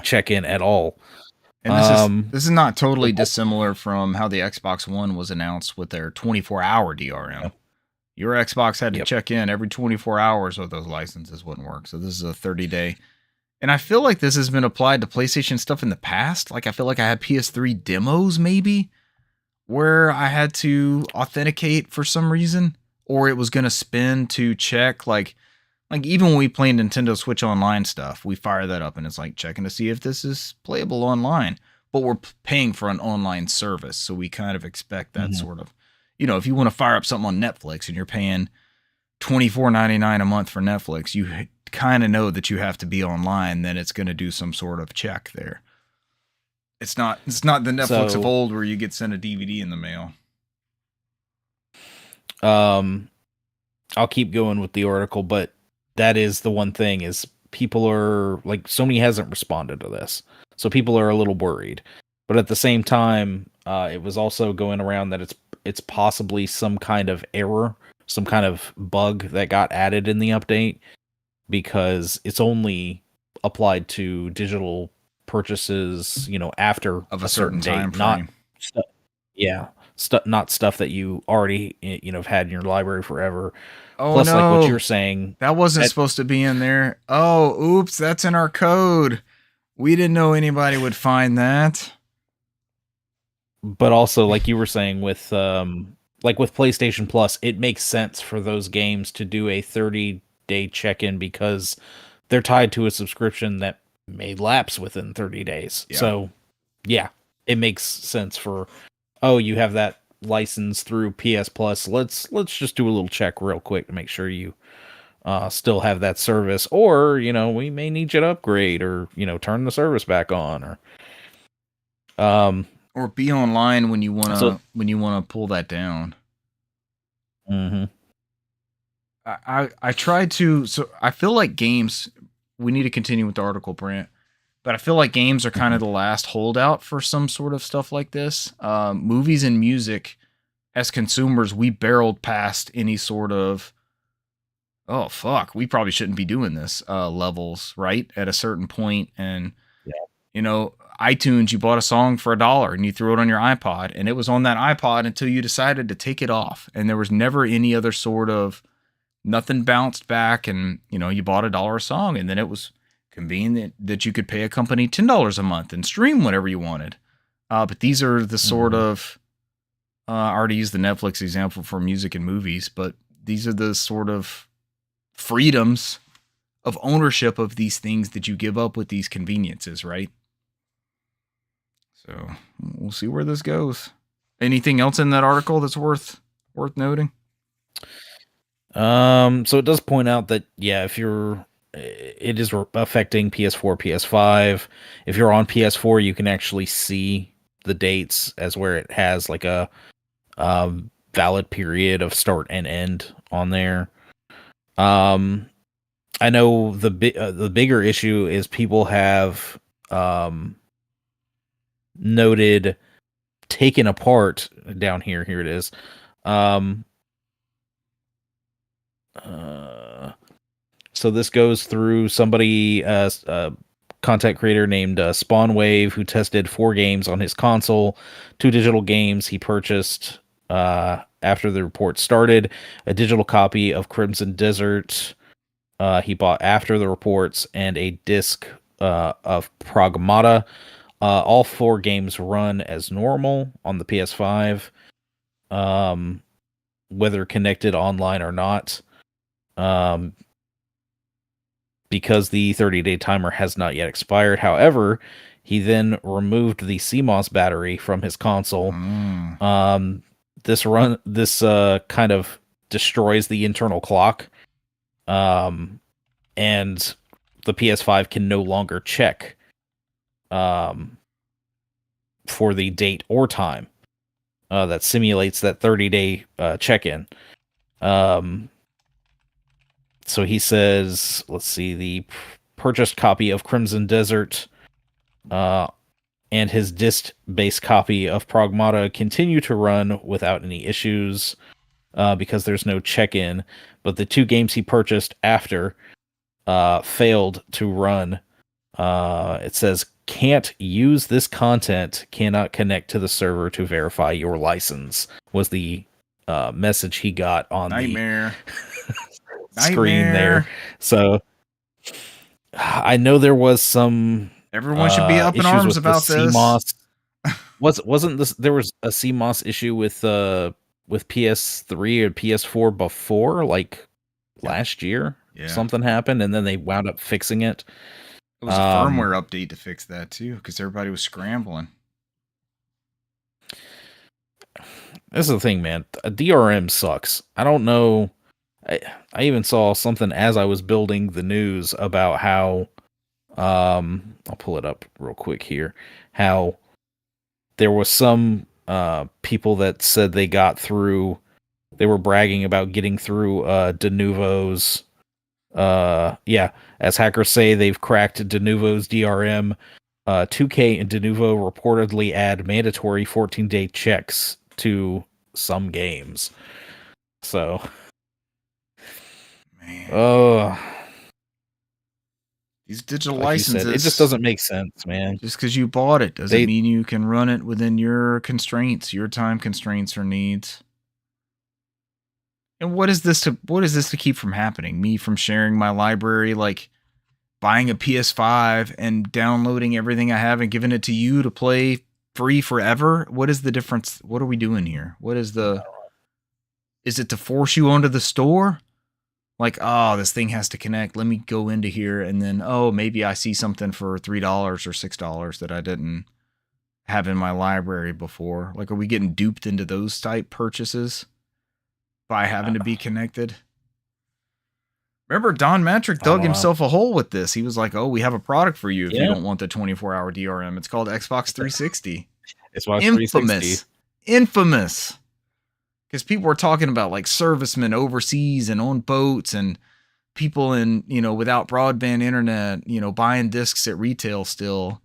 [SPEAKER 2] check-in at all.
[SPEAKER 1] And this is not totally dissimilar from how the Xbox One was announced with their 24-hour DRM. Yep. Your Xbox had to check in every 24 hours or those licenses wouldn't work. So this is a 30-day. And I feel like this has been applied to PlayStation stuff in the past. Like, I feel like I had PS3 demos maybe where I had to authenticate for some reason, or it was going to spin to check like even when we play Nintendo Switch Online stuff, we fire that up and it's like checking to see if this is playable online, but we're paying for an online service. So we kind of expect that sort of, if you want to fire up something on Netflix and you're paying $24.99 a month for Netflix, you kind of know that you have to be online, then it's going to do some sort of check there. It's not the Netflix of old where you get sent a DVD in the mail.
[SPEAKER 2] I'll keep going with the article, but that is the one thing is people are like, Sony hasn't responded to this. So people are a little worried, but at the same time, it was also going around that it's possibly some kind of error, some kind of bug that got added in the update because it's only applied to digital purchases, after
[SPEAKER 1] of a certain time
[SPEAKER 2] frame. Not stuff that you already, have had in your library forever.
[SPEAKER 1] Oh,
[SPEAKER 2] plus,
[SPEAKER 1] no.
[SPEAKER 2] like what you're saying,
[SPEAKER 1] that wasn't supposed to be in there. Oh, oops, that's in our code. We didn't know anybody would find that.
[SPEAKER 2] But also, like you were saying, with PlayStation Plus, it makes sense for those games to do a 30-day check-in because they're tied to a subscription that may lapse within 30 days. Yeah. So, yeah, it makes sense for, you have that license through PS Plus, let's just do a little check real quick to make sure you still have that service, or we may need you to upgrade, or turn the service back on,
[SPEAKER 1] or be online when you
[SPEAKER 2] so
[SPEAKER 1] wanna pull that down.
[SPEAKER 2] mm-hmm.
[SPEAKER 1] I tried to. So I feel like games. We need to continue with the article, Brant. But I feel like games are kind of the last holdout for some sort of stuff like this. Movies and music, as consumers, we barreled past any sort of, oh fuck, we probably shouldn't be doing this levels, right? At a certain point, and iTunes, you bought a song for $1 and you threw it on your iPod, and it was on that iPod until you decided to take it off, and there was never any other sort of, nothing bounced back, and you bought $1 song, and then it was convenient that you could pay a company $10 a month and stream whatever you wanted. But these are the sort of, I already used the Netflix example for music and movies, but these are the sort of freedoms of ownership of these things that you give up with these conveniences, right? So we'll see where this goes. Anything else in that article that's worth noting?
[SPEAKER 2] So it does point out that, yeah, it is affecting PS4, PS5. If you're on PS4, you can actually see the dates as where it has like a valid period of start and end on there. I know the bigger issue is people have noted, taken apart down here. Here it is. So this goes through somebody, content creator named Spawnwave, who tested 4 games on his console, 2 digital games he purchased after the report started, a digital copy of Crimson Desert he bought after the reports, and a disc of Pragmata. All 4 games run as normal on the PS5, whether connected online or not. Because the 30-day timer has not yet expired. However, he then removed the CMOS battery from his console. This kind of destroys the internal clock. And the PS5 can no longer check for the date or time that simulates that 30-day check-in. So he says, let's see, the purchased copy of Crimson Desert and his disc-based copy of Pragmata continue to run without any issues because there's no check-in. But the 2 games he purchased after failed to run. It says, can't use this content, cannot connect to the server to verify your license, was the message he got on
[SPEAKER 1] Nightmare.
[SPEAKER 2] the screen there. So I know there was some,
[SPEAKER 1] everyone should be up in arms about this.
[SPEAKER 2] CMOS. Wasn't this, there was a CMOS issue with PS3 or PS4 before, like last year?
[SPEAKER 1] Yeah. Something
[SPEAKER 2] happened, and then they wound up fixing it.
[SPEAKER 1] It was a firmware update to fix that too, because everybody was scrambling.
[SPEAKER 2] This is the thing, man. DRM sucks. I don't know. I even saw something as I was building the news about how, I'll pull it up real quick here, how there was some people that said they got through, they were bragging about getting through Denuvo's, as hackers say, they've cracked Denuvo's DRM. 2K and Denuvo reportedly add mandatory 14-day checks to some games. So, man,
[SPEAKER 1] these digital licenses,
[SPEAKER 2] said, it just doesn't make sense, man.
[SPEAKER 1] Just because you bought it doesn't mean you can run it within your constraints, your time constraints or needs. And what is this to keep from happening? Me from sharing my library, like buying a PS5 and downloading everything I have and giving it to you to play free forever? What is the difference? What are we doing here? Is it to force you onto the store? Like, oh, this thing has to connect. Let me go into here, and then, oh, maybe I see something for $3 or $6 that I didn't have in my library before? Like, are we getting duped into those type purchases by having to be connected? Remember, Don Matrick dug himself a hole with this. He was like, "Oh, we have a product for you if you don't want the 24-hour DRM. It's called Xbox 360."
[SPEAKER 2] Xbox
[SPEAKER 1] 360. Infamous. Because people were talking about like servicemen overseas and on boats and people in, without broadband internet, buying discs at retail still.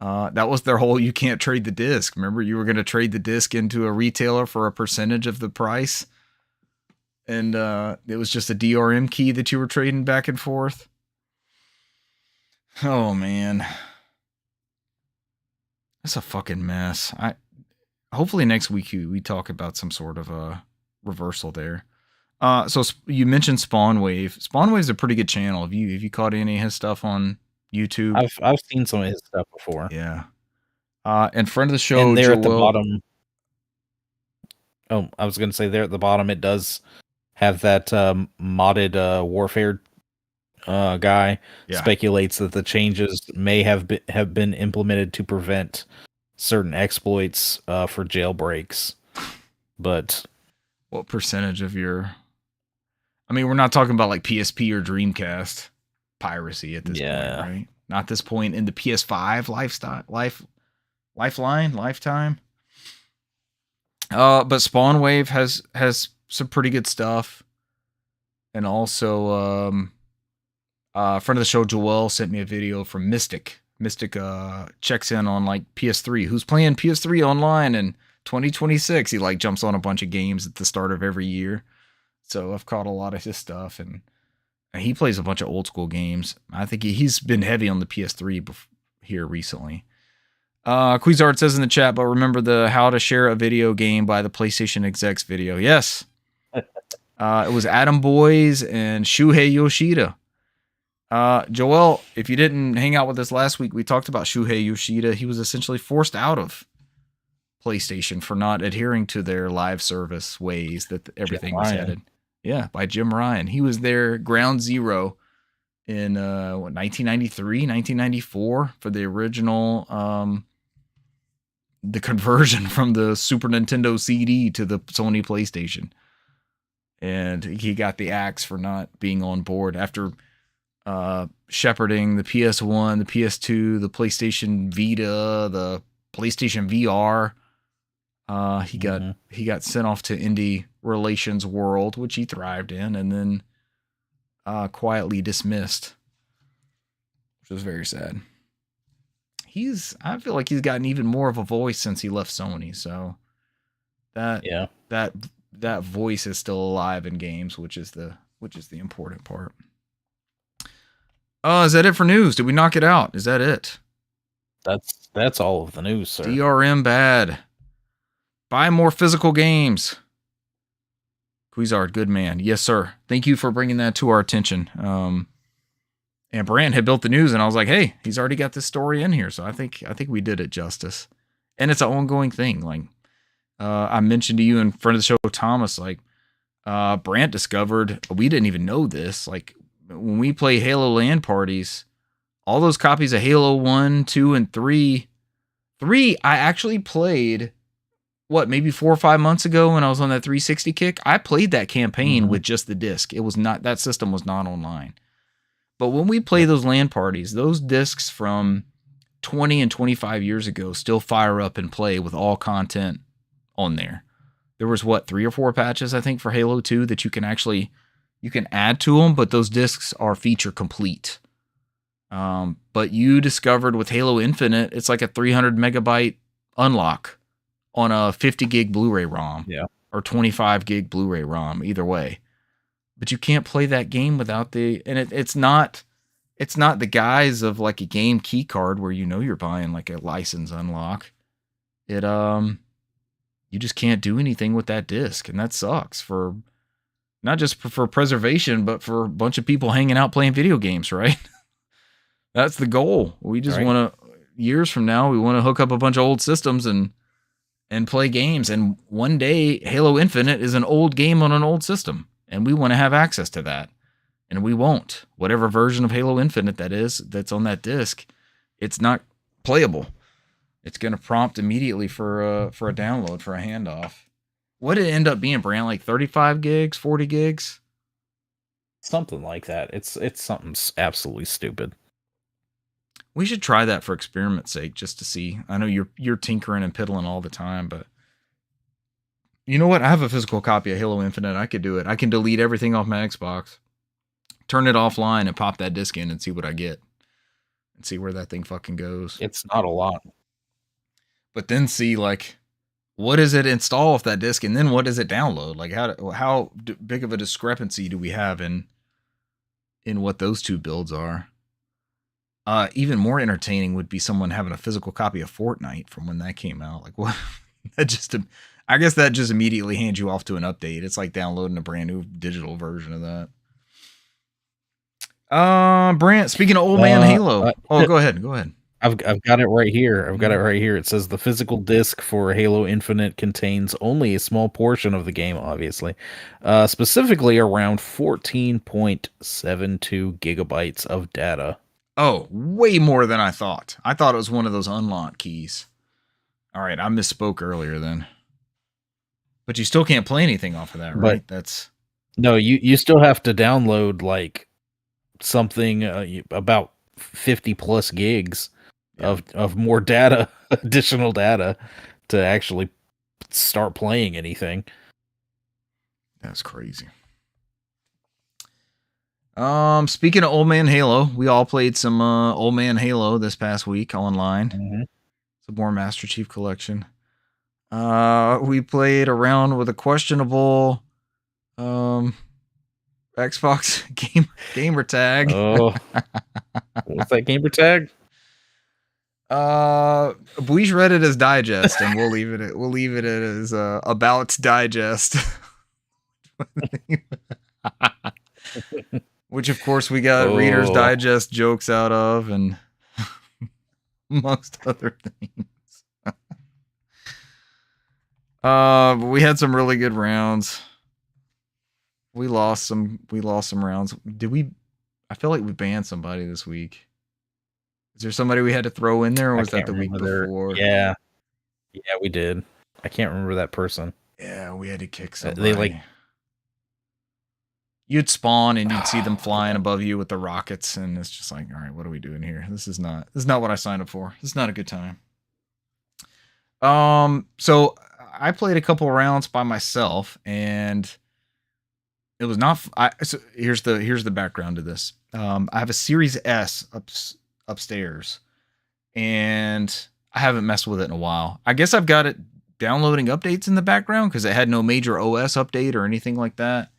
[SPEAKER 1] That was their whole, you can't trade the disc. Remember, you were going to trade the disc into a retailer for a percentage of the price. And it was just a DRM key that you were trading back and forth. Oh, man. That's a fucking mess. Hopefully next week we talk about some sort of a reversal there. So you mentioned Spawnwave. Spawnwave's a pretty good channel. Have you caught any of his stuff on YouTube?
[SPEAKER 2] I've seen some of his stuff before.
[SPEAKER 1] Yeah. And friend of the show,
[SPEAKER 2] and there
[SPEAKER 1] Joel,
[SPEAKER 2] at the bottom. Oh, I was going to say there at the bottom it does have that modded warfare guy speculates that the changes may have been implemented to prevent certain exploits for jailbreaks. But
[SPEAKER 1] what percentage of your... I mean, we're not talking about like PSP or Dreamcast piracy at this point, right? Not this point in the PS5 lifetime. But Spawnwave has some pretty good stuff. And also, friend of the show, Joel, sent me a video from Mystic. Mystic checks in on like PS3. Who's playing PS3 online in 2026? He like jumps on a bunch of games at the start of every year. So I've caught a lot of his stuff, and he plays a bunch of old school games. I think he's been heavy on the PS3 here recently. Quizard says in the chat, but remember the how to share a video game by the PlayStation execs video. Yes. It was Adam Boys and Shuhei Yoshida. Joel, if you didn't hang out with us last week, we talked about Shuhei Yoshida. He was essentially forced out of PlayStation for not adhering to their live service ways that everything was headed. Yeah, by Jim Ryan. He was their ground zero in 1993, 1994 for the original, the conversion from the Super Nintendo CD to the Sony PlayStation. And he got the axe for not being on board after shepherding the PS1, the PS2, the PlayStation Vita, the PlayStation VR. He got sent off to indie relations world, which he thrived in, and then quietly dismissed, which was very sad. I feel like he's gotten even more of a voice since he left Sony. So that voice is still alive in games, which is the important part. Is that it for news? Did we knock it out? Is that it?
[SPEAKER 2] That's all of the news, sir.
[SPEAKER 1] DRM bad. Buy more physical games. Quizard, good man. Yes, sir. Thank you for bringing that to our attention. And Brand had built the news, and I was like, hey, he's already got this story in here. So I think we did it justice. And it's an ongoing thing. Like I mentioned to you in front of the show, Thomas, like Brand discovered, we didn't even know this. Like when we play Halo LAN parties, all those copies of Halo 1, 2, and 3, I actually played, maybe 4 or 5 months ago when I was on that 360 kick. I played that campaign with just the disc. That system was not online. But when we play those LAN parties, those discs from 20 and 25 years ago still fire up and play with all content on there. There was 3 or 4 patches, I think, for Halo 2 that you can add to them, but those discs are feature complete. But you discovered with Halo Infinite, it's like a 300 megabyte unlock on a 50 gig Blu-ray ROM, or 25 gig Blu-ray ROM, either way. But you can't play that game without it's not the guise of like a game key card where you're buying like a license unlock. You just can't do anything with that disc, and that sucks for not just for preservation, but for a bunch of people hanging out playing video games, right? That's the goal. We just want to, years from now, we want to hook up a bunch of old systems and play games. And one day, Halo Infinite is an old game on an old system, and we want to have access to that. And we won't. Whatever version of Halo Infinite that is, that's on that disc, it's not playable. It's gonna prompt immediately for a download for a handoff. What did it end up being, Brand? Like 35 gigs, 40 gigs?
[SPEAKER 2] Something like that. It's something absolutely stupid.
[SPEAKER 1] We should try that for experiment's sake, just to see. I know you're tinkering and piddling all the time, but you know what? I have a physical copy of Halo Infinite. I could do it. I can delete everything off my Xbox, turn it offline, and pop that disc in and see what I get, and see where that thing fucking goes.
[SPEAKER 2] It's not a lot.
[SPEAKER 1] But then see, like, what does it install off that disc, and then what does it download? Like, how big of a discrepancy do we have in what those two builds are? Even more entertaining would be someone having a physical copy of Fortnite from when that came out. Like, what? I guess that just immediately hands you off to an update. It's like downloading a brand new digital version of that. Brant, speaking of old man Halo. Go ahead.
[SPEAKER 2] I've got it right here. It says the physical disc for Halo Infinite contains only a small portion of the game, obviously. Specifically around 14.72 gigabytes of data.
[SPEAKER 1] Oh, way more than I thought. I thought it was one of those unlock keys. All right, I misspoke earlier then. But you still can't play anything off of that, right?
[SPEAKER 2] No, you still have to download like something about 50 plus gigs of more data, additional data, to actually start playing anything.
[SPEAKER 1] That's crazy. Speaking of old man Halo, we all played some old man Halo this past week online.
[SPEAKER 2] Mm-hmm.
[SPEAKER 1] Some more Master Chief Collection. We played around with a questionable Xbox gamer tag.
[SPEAKER 2] Oh, what's that gamer tag?
[SPEAKER 1] We read it as digest, and we'll leave it as about digest. Which, of course, we got Reader's Digest jokes out of, and amongst other things. But we had some really good rounds. We lost some rounds. I feel like we banned somebody this week. Is there somebody we had to throw in there, or was that the week before?
[SPEAKER 2] Yeah, we did. I can't remember that person.
[SPEAKER 1] Yeah, we had to kick somebody. You'd spawn and you'd see them flying above you with the rockets, and it's just like, all right, what are we doing here? This is not what I signed up for. This is not a good time. So I played a couple of rounds by myself, and it was not. So here's the background to this. I have a Series S upstairs, and I haven't messed with it in a while. I guess I've got it downloading updates in the background because it had no major OS update or anything like that.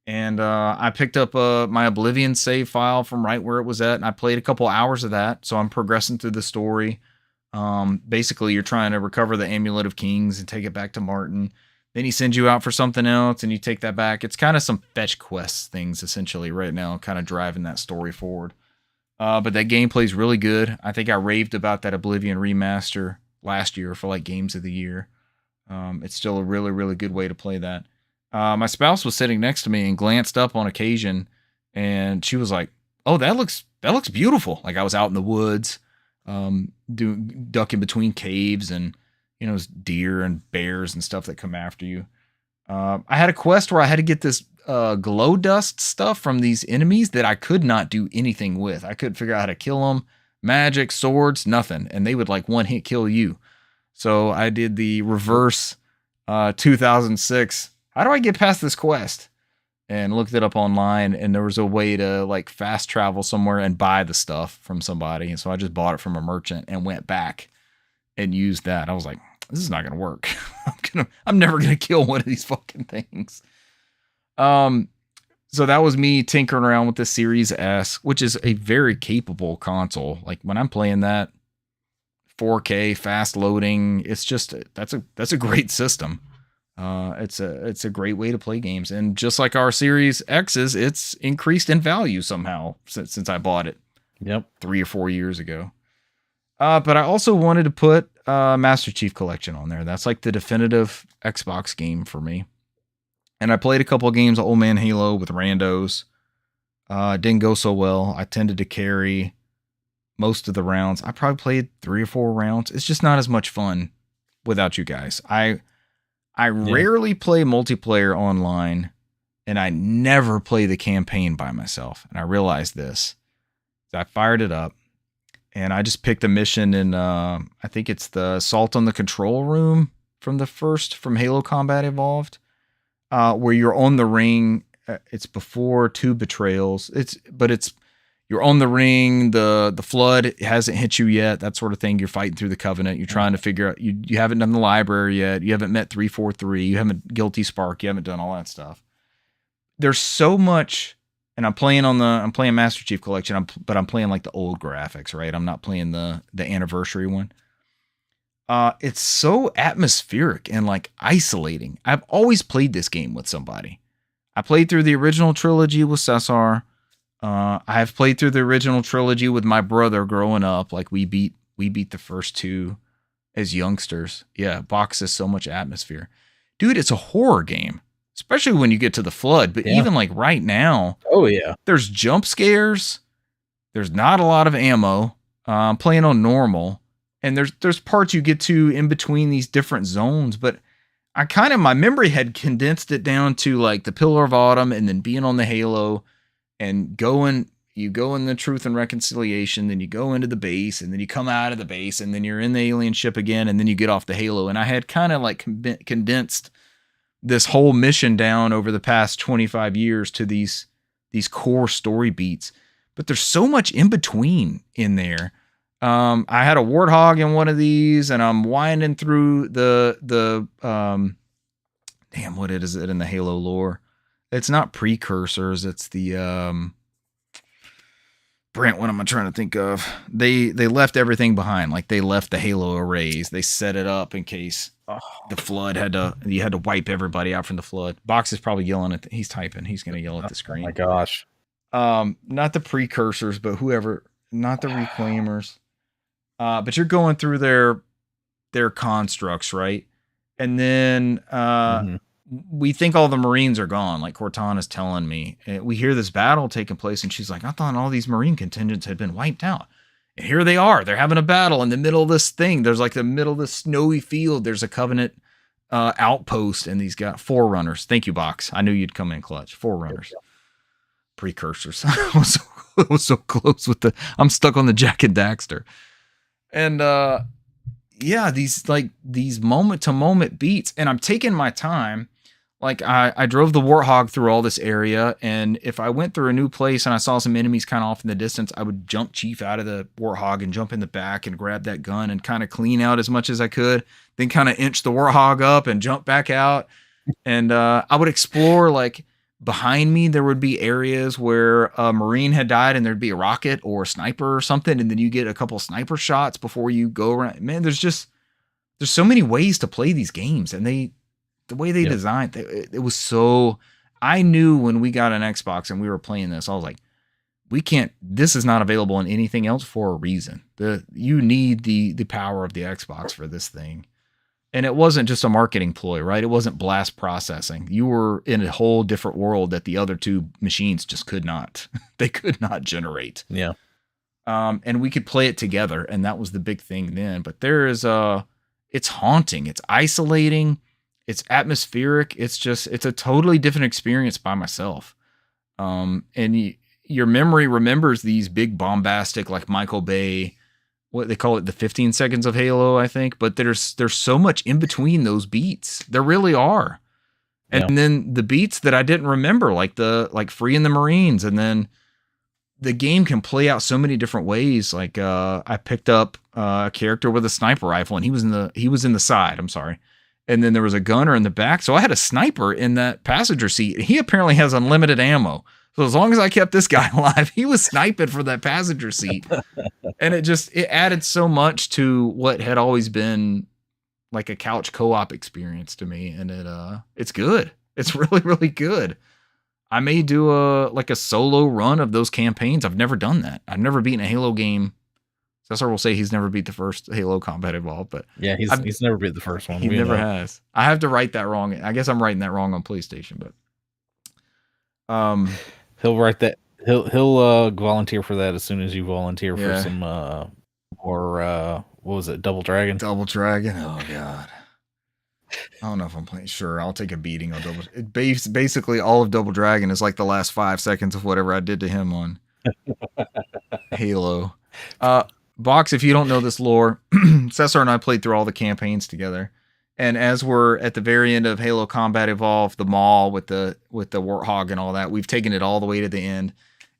[SPEAKER 1] And I picked up my Oblivion save file from right where it was at, and I played a couple hours of that. So I'm progressing through the story. Basically, you're trying to recover the Amulet of Kings and take it back to Martin. Then he sends you out for something else, and you take that back. It's kind of some fetch quests things, essentially, right now, kind of driving that story forward. But that gameplay's really good. I think I raved about that Oblivion remaster last year for like Games of the Year. It's still a really, really good way to play that. My spouse was sitting next to me and glanced up on occasion, and she was like, "Oh, that looks beautiful." Like I was out in the woods, ducking between caves, and there's deer and bears and stuff that come after you. I had a quest where I had to get this glow dust stuff from these enemies that I could not do anything with. I couldn't figure out how to kill them. Magic, swords, nothing, and they would like one hit kill you. So I did the reverse 2006. How do I get past this quest? And looked it up online, and there was a way to like fast travel somewhere and buy the stuff from somebody. And so I just bought it from a merchant and went back and used that. I was like, this is not going to work. I'm never going to kill one of these fucking things. So that was me tinkering around with the Series S, which is a very capable console. Like when I'm playing that 4K fast loading, it's just, that's a great system. It's a great way to play games, and just like our Series X's, it's increased in value somehow since I bought it.
[SPEAKER 2] Yep,
[SPEAKER 1] 3 or 4 years ago. But I also wanted to put Master Chief Collection on there. That's like the definitive Xbox game for me. And I played a couple of games of Old Man Halo with randos. Didn't go so well. I tended to carry most of the rounds. I probably played 3 or 4 rounds. It's just not as much fun without you guys. I rarely play multiplayer online, and I never play the campaign by myself. And I realized this. So I fired it up, and I just picked a mission in, I think it's the Assault on the Control Room from Halo Combat Evolved, where you're on the ring. It's before 2 betrayals. You're on the ring. The flood hasn't hit you yet. That sort of thing. You're fighting through the Covenant. You're trying to figure out. You haven't done the library yet. You haven't met 343. You haven't Guilty Spark. You haven't done all that stuff. There's so much, and I'm playing Master Chief Collection. But I'm playing like the old graphics, right? I'm not playing the anniversary one. It's so atmospheric and like isolating. I've always played this game with somebody. I played through the original trilogy with Cesar. I have played through the original trilogy with my brother growing up. Like we beat the first 2 as youngsters. Yeah, Box has so much atmosphere. Dude, it's a horror game, especially when you get to the flood. But even like right now,
[SPEAKER 2] oh yeah,
[SPEAKER 1] there's jump scares. There's not a lot of ammo. I'm playing on normal, and there's parts you get to in between these different zones. But my memory had condensed it down to like the Pillar of Autumn, and then being on the Halo. And you go in the Truth and Reconciliation, then you go into the base, and then you come out of the base, and then you're in the alien ship again, and then you get off the Halo. And I had kind of like condensed this whole mission down over the past 25 years to these core story beats. But there's so much in between in there. I had a Warthog in one of these, and I'm winding through the what is it in the Halo lore? It's not precursors. It's the Brent. What am I trying to think of? They left everything behind. Like they left the Halo arrays. They set it up in case the flood you had to wipe everybody out from the flood. Box is probably yelling at. He's typing. He's gonna yell at the screen.
[SPEAKER 2] Oh my gosh.
[SPEAKER 1] Not the precursors, but whoever. Not the reclaimers. But you're going through their constructs, right? And then we think all the Marines are gone, like Cortana's telling me. We hear this battle taking place, and she's like, I thought all these Marine contingents had been wiped out. And here they are. They're having a battle in the middle of this thing. There's like the middle of this snowy field. There's a Covenant outpost, and these got Forerunners. Thank you, Box. I knew you'd come in clutch. Forerunners. Precursors. I was so close with I'm stuck on the Jack and Daxter. And these moment to moment beats, and I'm taking my time. Like I drove the Warthog through all this area, and if I went through a new place and I saw some enemies kind of off in the distance, I would jump Chief out of the Warthog and jump in the back and grab that gun and kind of clean out as much as I could, then kind of inch the Warthog up and jump back out. And I would explore, like behind me there would be areas where a Marine had died and there'd be a rocket or a sniper or something, and then you get a couple sniper shots before you go around. Man, there's so many ways to play these games, and the way they designed it was so. I knew when we got an Xbox and we were playing this, I was like, this is not available in anything else for a reason. You need the power of the Xbox for this thing. And it wasn't just a marketing ploy, right? It wasn't blast processing. You were in a whole different world that the other 2 machines just could not. They could not generate.
[SPEAKER 2] Yeah.
[SPEAKER 1] And we could play it together, and that was the big thing then. But it's haunting. It's isolating. It's atmospheric. It's a totally different experience by myself. And your memory remembers these big bombastic, like Michael Bay, what they call it, the 15 seconds of Halo, I think. But there's so much in between those beats. There really are. And then the beats that I didn't remember, like freeing the Marines. And then the game can play out so many different ways. Like I picked up a character with a sniper rifle, and he was in the side. I'm sorry. And then there was a gunner in the back. So I had a sniper in that passenger seat. He apparently has unlimited ammo. So as long as I kept this guy alive, he was sniping for that passenger seat. And it added so much to what had always been like a couch co-op experience to me. And it's good. It's really, really good. I may do a solo run of those campaigns. I've never done that. I've never beaten a Halo game. Cesar will say he's never beat the first Halo Combat Evolved, but
[SPEAKER 2] yeah, he's never beat the first one.
[SPEAKER 1] He never has. I have to write that wrong. I guess I'm writing that wrong on PlayStation, but
[SPEAKER 2] he'll write He'll volunteer for that as soon as you volunteer for
[SPEAKER 1] Yeah.
[SPEAKER 2] some or what was it, Double Dragon?
[SPEAKER 1] Double Dragon. Oh god. I don't know if I'm playing. Sure, I'll take a beating on Double. Basically, all of Double Dragon is like the last 5 seconds of whatever I did to him on Halo. Box, if you don't know this lore, Cesar and I played through all the campaigns together. And as we're at the very end of Halo Combat Evolved, the mall with the Warthog and all that, we've taken it all the way to the end.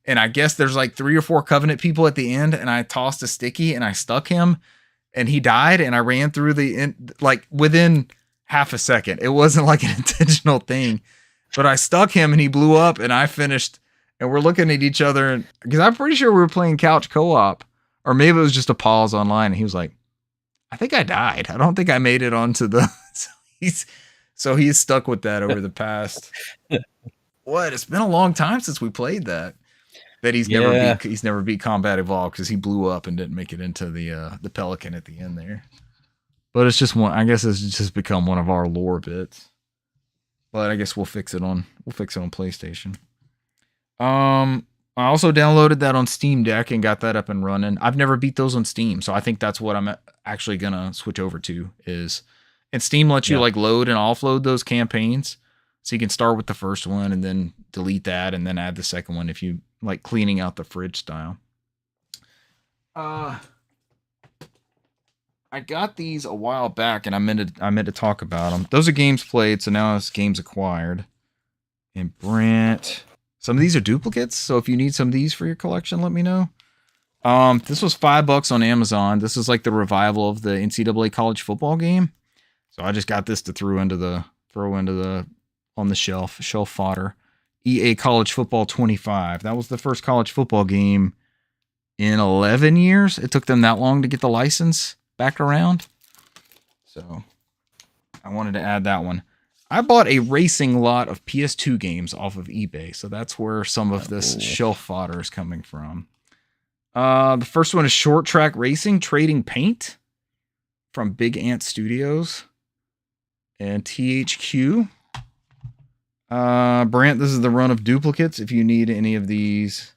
[SPEAKER 1] And I guess there's like 3 or 4 Covenant people at the end, and I tossed a sticky and I stuck him, and he died, and I ran through the end, like within half a second. It wasn't like an intentional thing, but I stuck him and he blew up, and I finished, and we're looking at each other, because I'm pretty sure we were playing couch co-op, or maybe it was just a pause online, and he was like, I think I died. I don't think I made it onto the. So he's stuck with that over the past. What? It's been a long time since we played that. That he's never beat Combat Evolved because he blew up and didn't make it into the Pelican at the end there. But it's just one. I guess it's just become one of our lore bits. But I guess we'll fix it on PlayStation. I also downloaded that on Steam Deck and got that up and running. I've never beat those on Steam, so I think that's what I'm actually gonna switch over to. And Steam lets you like load and offload those campaigns, so you can start with the first one and then delete that and then add the second one if you like cleaning out the fridge style. I got these a while back and I meant to talk about them. Those are games played, so now it's games acquired. And Brent. Some of these are duplicates, so if you need some of these for your collection, let me know. This was $5 on Amazon. This is like the revival of the NCAA college football game. So I just got this to throw into the on the shelf fodder. EA College Football 25. That was the first college football game in 11 years. It took them that long to get the license back around. So I wanted to add that one. I bought a racing lot of PS2 games off of eBay, so that's where some of this shelf fodder is coming from. The first one is Short Track Racing Trading Paint from Big Ant Studios and THQ. Brant, this is the run of duplicates if you need any of these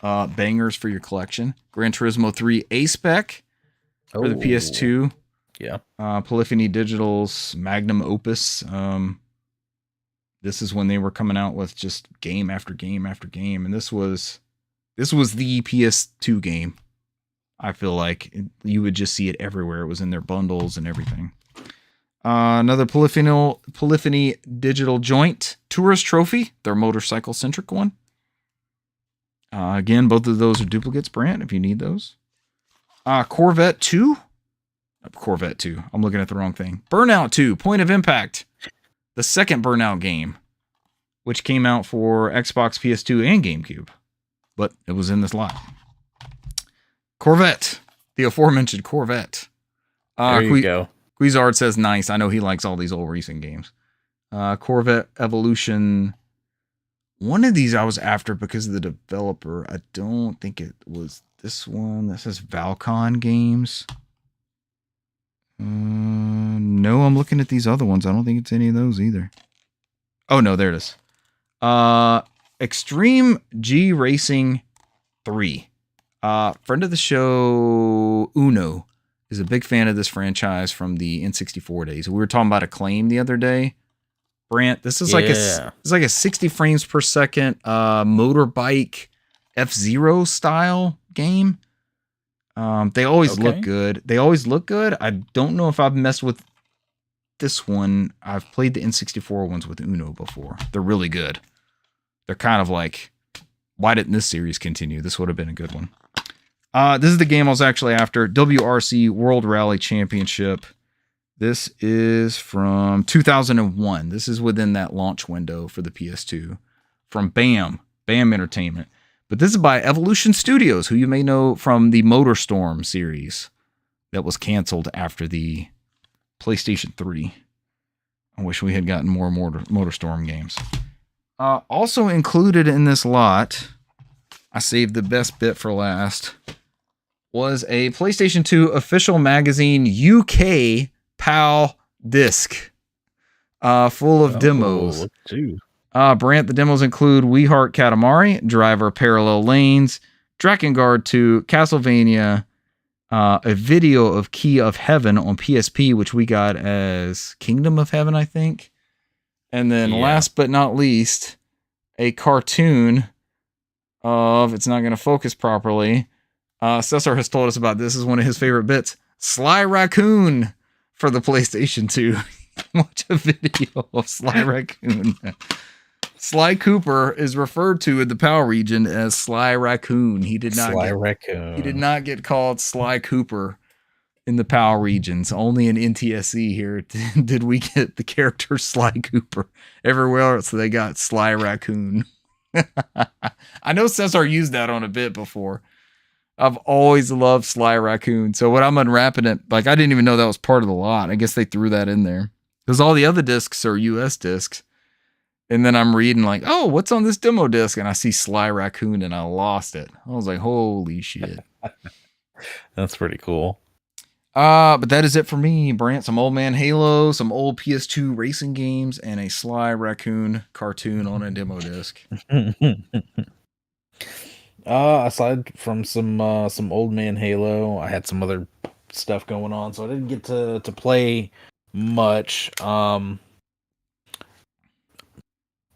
[SPEAKER 1] bangers for your collection. Gran Turismo 3 A-Spec for the PS2.
[SPEAKER 2] Yeah.
[SPEAKER 1] Polyphony Digital's Magnum Opus. This is when they were coming out with just game after game after game, and this was the PS2 game. I feel like you would just see it everywhere. It was in their bundles and everything. Another Polyphony Digital Joint Tourist Trophy, their motorcycle centric one. Again, both of those are duplicates, Brant, if you need those. Corvette 2. Corvette 2. I'm looking at the wrong thing. Burnout 2, Point of Impact. The second Burnout game, which came out for Xbox, PS2, and GameCube. But it was in this lot. Corvette. The aforementioned Corvette.
[SPEAKER 2] There you go.
[SPEAKER 1] Quizard says nice. I know he likes all these old racing games. Corvette Evolution. One of these I was after because of the developer. I don't think it was this one. That says Valcon Games. No, I'm looking at these other ones. I don't think it's any of those either. Oh, no, there it is. Extreme G Racing 3. Friend of the show, Uno, is a big fan of this franchise from the N64 days. We were talking about Acclaim the other day. Brant, this is like a 60 frames per second motorbike F-Zero style game. They always look good. I don't know if I've messed with this one. I've played the N64 ones with Uno before. They're really good. They're kind of like, why didn't this series continue? This would have been a good one. This is the game I was actually after. WRC World Rally Championship. This is from 2001. This is within that launch window for the PS2. From BAM Entertainment. But this is by Evolution Studios, who you may know from the MotorStorm series that was canceled after the PlayStation 3. I wish we had gotten more MotorStorm games. Also included in this lot, I saved the best bit for last, was a PlayStation 2 official magazine UK PAL disc full of demos. Brant, the demos include We Heart Katamari, Driver Parallel Lanes, Drakengard 2, Castlevania, a video of Key of Heaven on PSP, which we got as Kingdom of Heaven, I think. And then last but not least, a cartoon of, it's not going to focus properly. Cesar has told us about this. This is one of his favorite bits. Sly Raccoon for the PlayStation 2. Watch a video of Sly Raccoon. Sly Cooper is referred to in the PAL region as Sly Raccoon. He did not get called Sly Cooper in the PAL regions. Only in NTSC here did we get the character Sly Cooper. Everywhere else they got Sly Raccoon. I know Cesar used that on a bit before. I've always loved Sly Raccoon. So when I'm unwrapping it, like I didn't even know that was part of the lot. I guess they threw that in there. Because all the other discs are US discs. And then I'm reading like, oh, what's on this demo disc? And I see Sly Raccoon and I lost it. I was like, holy shit.
[SPEAKER 2] That's pretty cool.
[SPEAKER 1] But that is it for me, Brant. Some old man Halo, some old PS2 racing games, and a Sly Raccoon cartoon on a demo disc.
[SPEAKER 2] Aside from some old man Halo, I had some other stuff going on, so I didn't get to play much.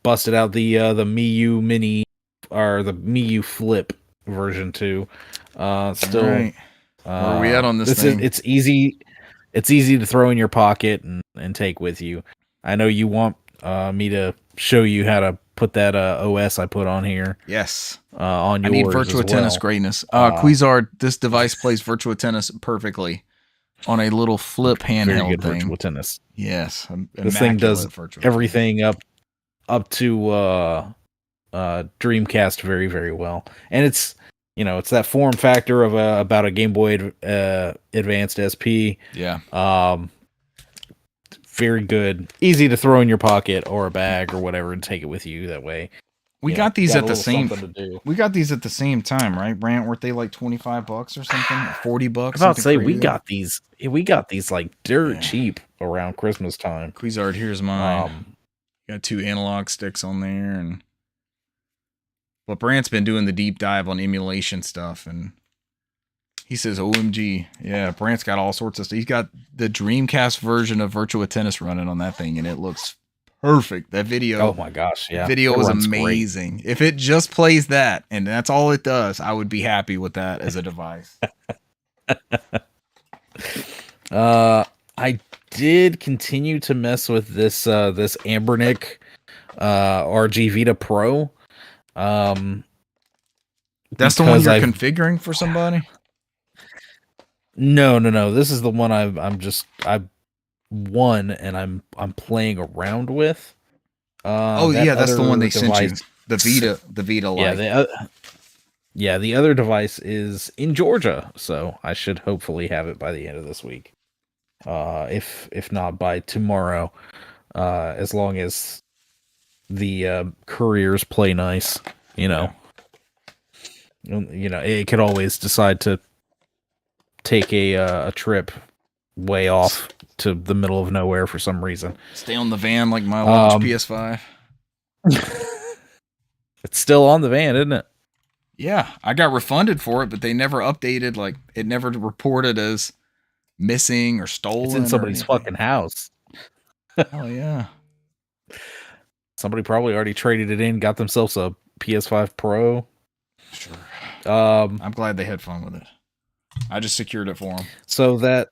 [SPEAKER 2] Busted out the Miu Mini or the Miu Flip version 2. Still, right.
[SPEAKER 1] Where are we at on this thing?
[SPEAKER 2] It's easy. It's easy to throw in your pocket and take with you. I know you want me to show you how to put that OS I put on here.
[SPEAKER 1] Yes.
[SPEAKER 2] On yours.
[SPEAKER 1] I need Virtua Tennis greatness. Quizard, this device plays Virtua Tennis perfectly on a little flip handheld thing.
[SPEAKER 2] Virtua Tennis.
[SPEAKER 1] Yes.
[SPEAKER 2] This thing does everything up to Dreamcast very, very well. And it's, it's that form factor of about a Game Boy Advanced SP.
[SPEAKER 1] Yeah.
[SPEAKER 2] Very good. Easy to throw in your pocket or a bag or whatever and take it with you that way.
[SPEAKER 1] We got these at the same. We got these at the same time, right, Brant? Weren't they like $25 or something? $40?
[SPEAKER 2] I was about to say we got these like dirt cheap around Christmas time.
[SPEAKER 1] Quizard, here's mine. Got 2 analog sticks on there, but Brant's been doing the deep dive on emulation stuff, and he says, "OMG, yeah, Brant's got all sorts of stuff. He's got the Dreamcast version of Virtua Tennis running on that thing, and it looks perfect. That video,
[SPEAKER 2] oh my gosh, yeah,
[SPEAKER 1] video was amazing. Great. If it just plays that, and that's all it does, I would be happy with that as a device."
[SPEAKER 2] I did continue to mess with this Ambernick RG Vita Pro.
[SPEAKER 1] That's the one you're configuring for somebody?
[SPEAKER 2] No. This is the one I won and I'm playing around with.
[SPEAKER 1] That's the one they sent you. The Vita Lite.
[SPEAKER 2] The other device is in Georgia, so I should hopefully have it by the end of this week. If not by tomorrow, as long as the couriers play nice, it could always decide to take a trip way off to the middle of nowhere for some reason.
[SPEAKER 1] Stay on the van like my launch PS5.
[SPEAKER 2] It's still on the van, isn't it?
[SPEAKER 1] Yeah, I got refunded for it, but they never updated. Like, it never reported as missing or stolen.
[SPEAKER 2] It's in somebody's fucking house.
[SPEAKER 1] Oh yeah.
[SPEAKER 2] Somebody probably already traded it in, got themselves a PS5 Pro.
[SPEAKER 1] Sure. I'm glad they had fun with it. I just secured it for them.
[SPEAKER 2] So that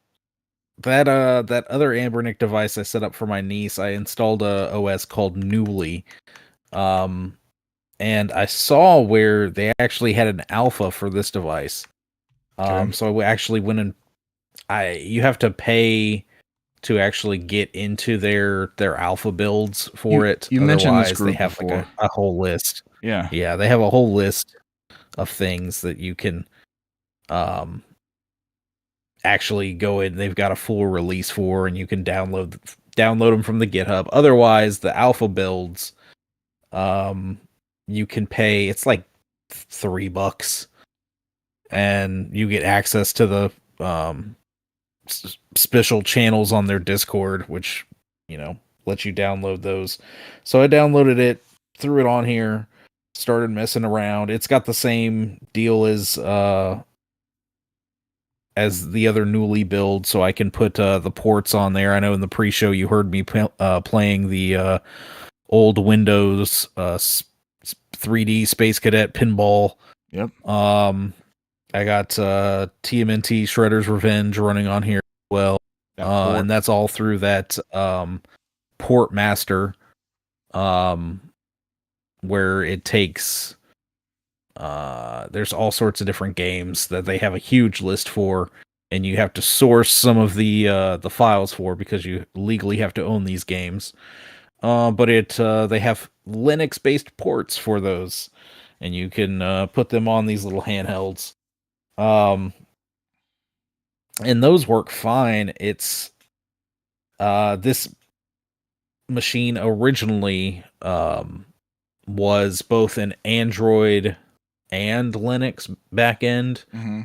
[SPEAKER 2] other Ambernick device I set up for my niece, I installed a OS called Newly. And I saw where they actually had an alpha for this device. So I actually went and you have to pay to actually get into their alpha builds for it.
[SPEAKER 1] You mentioned this group
[SPEAKER 2] they have
[SPEAKER 1] before.
[SPEAKER 2] Like a whole list.
[SPEAKER 1] Yeah,
[SPEAKER 2] they have a whole list of things that you can actually go in. They've got a full release for, and you can download them from the GitHub. Otherwise, the alpha builds, you can pay. It's like $3, and you get access to the special channels on their Discord, which let you download those. So I downloaded it, threw it on here, started messing around. It's got the same deal as the other newly build, so I can put the ports on there. I know in the pre-show you heard me playing the old Windows 3D Space Cadet pinball.
[SPEAKER 1] Yep.
[SPEAKER 2] I got TMNT Shredder's Revenge running on here as well. And that's all through that port master, where it takes there's all sorts of different games that they have a huge list for, and you have to source some of the files for, because you legally have to own these games. But they have Linux based ports for those, and you can put them on these little handhelds. And those work fine. It's this machine originally was both an Android and Linux backend.
[SPEAKER 1] Mm-hmm.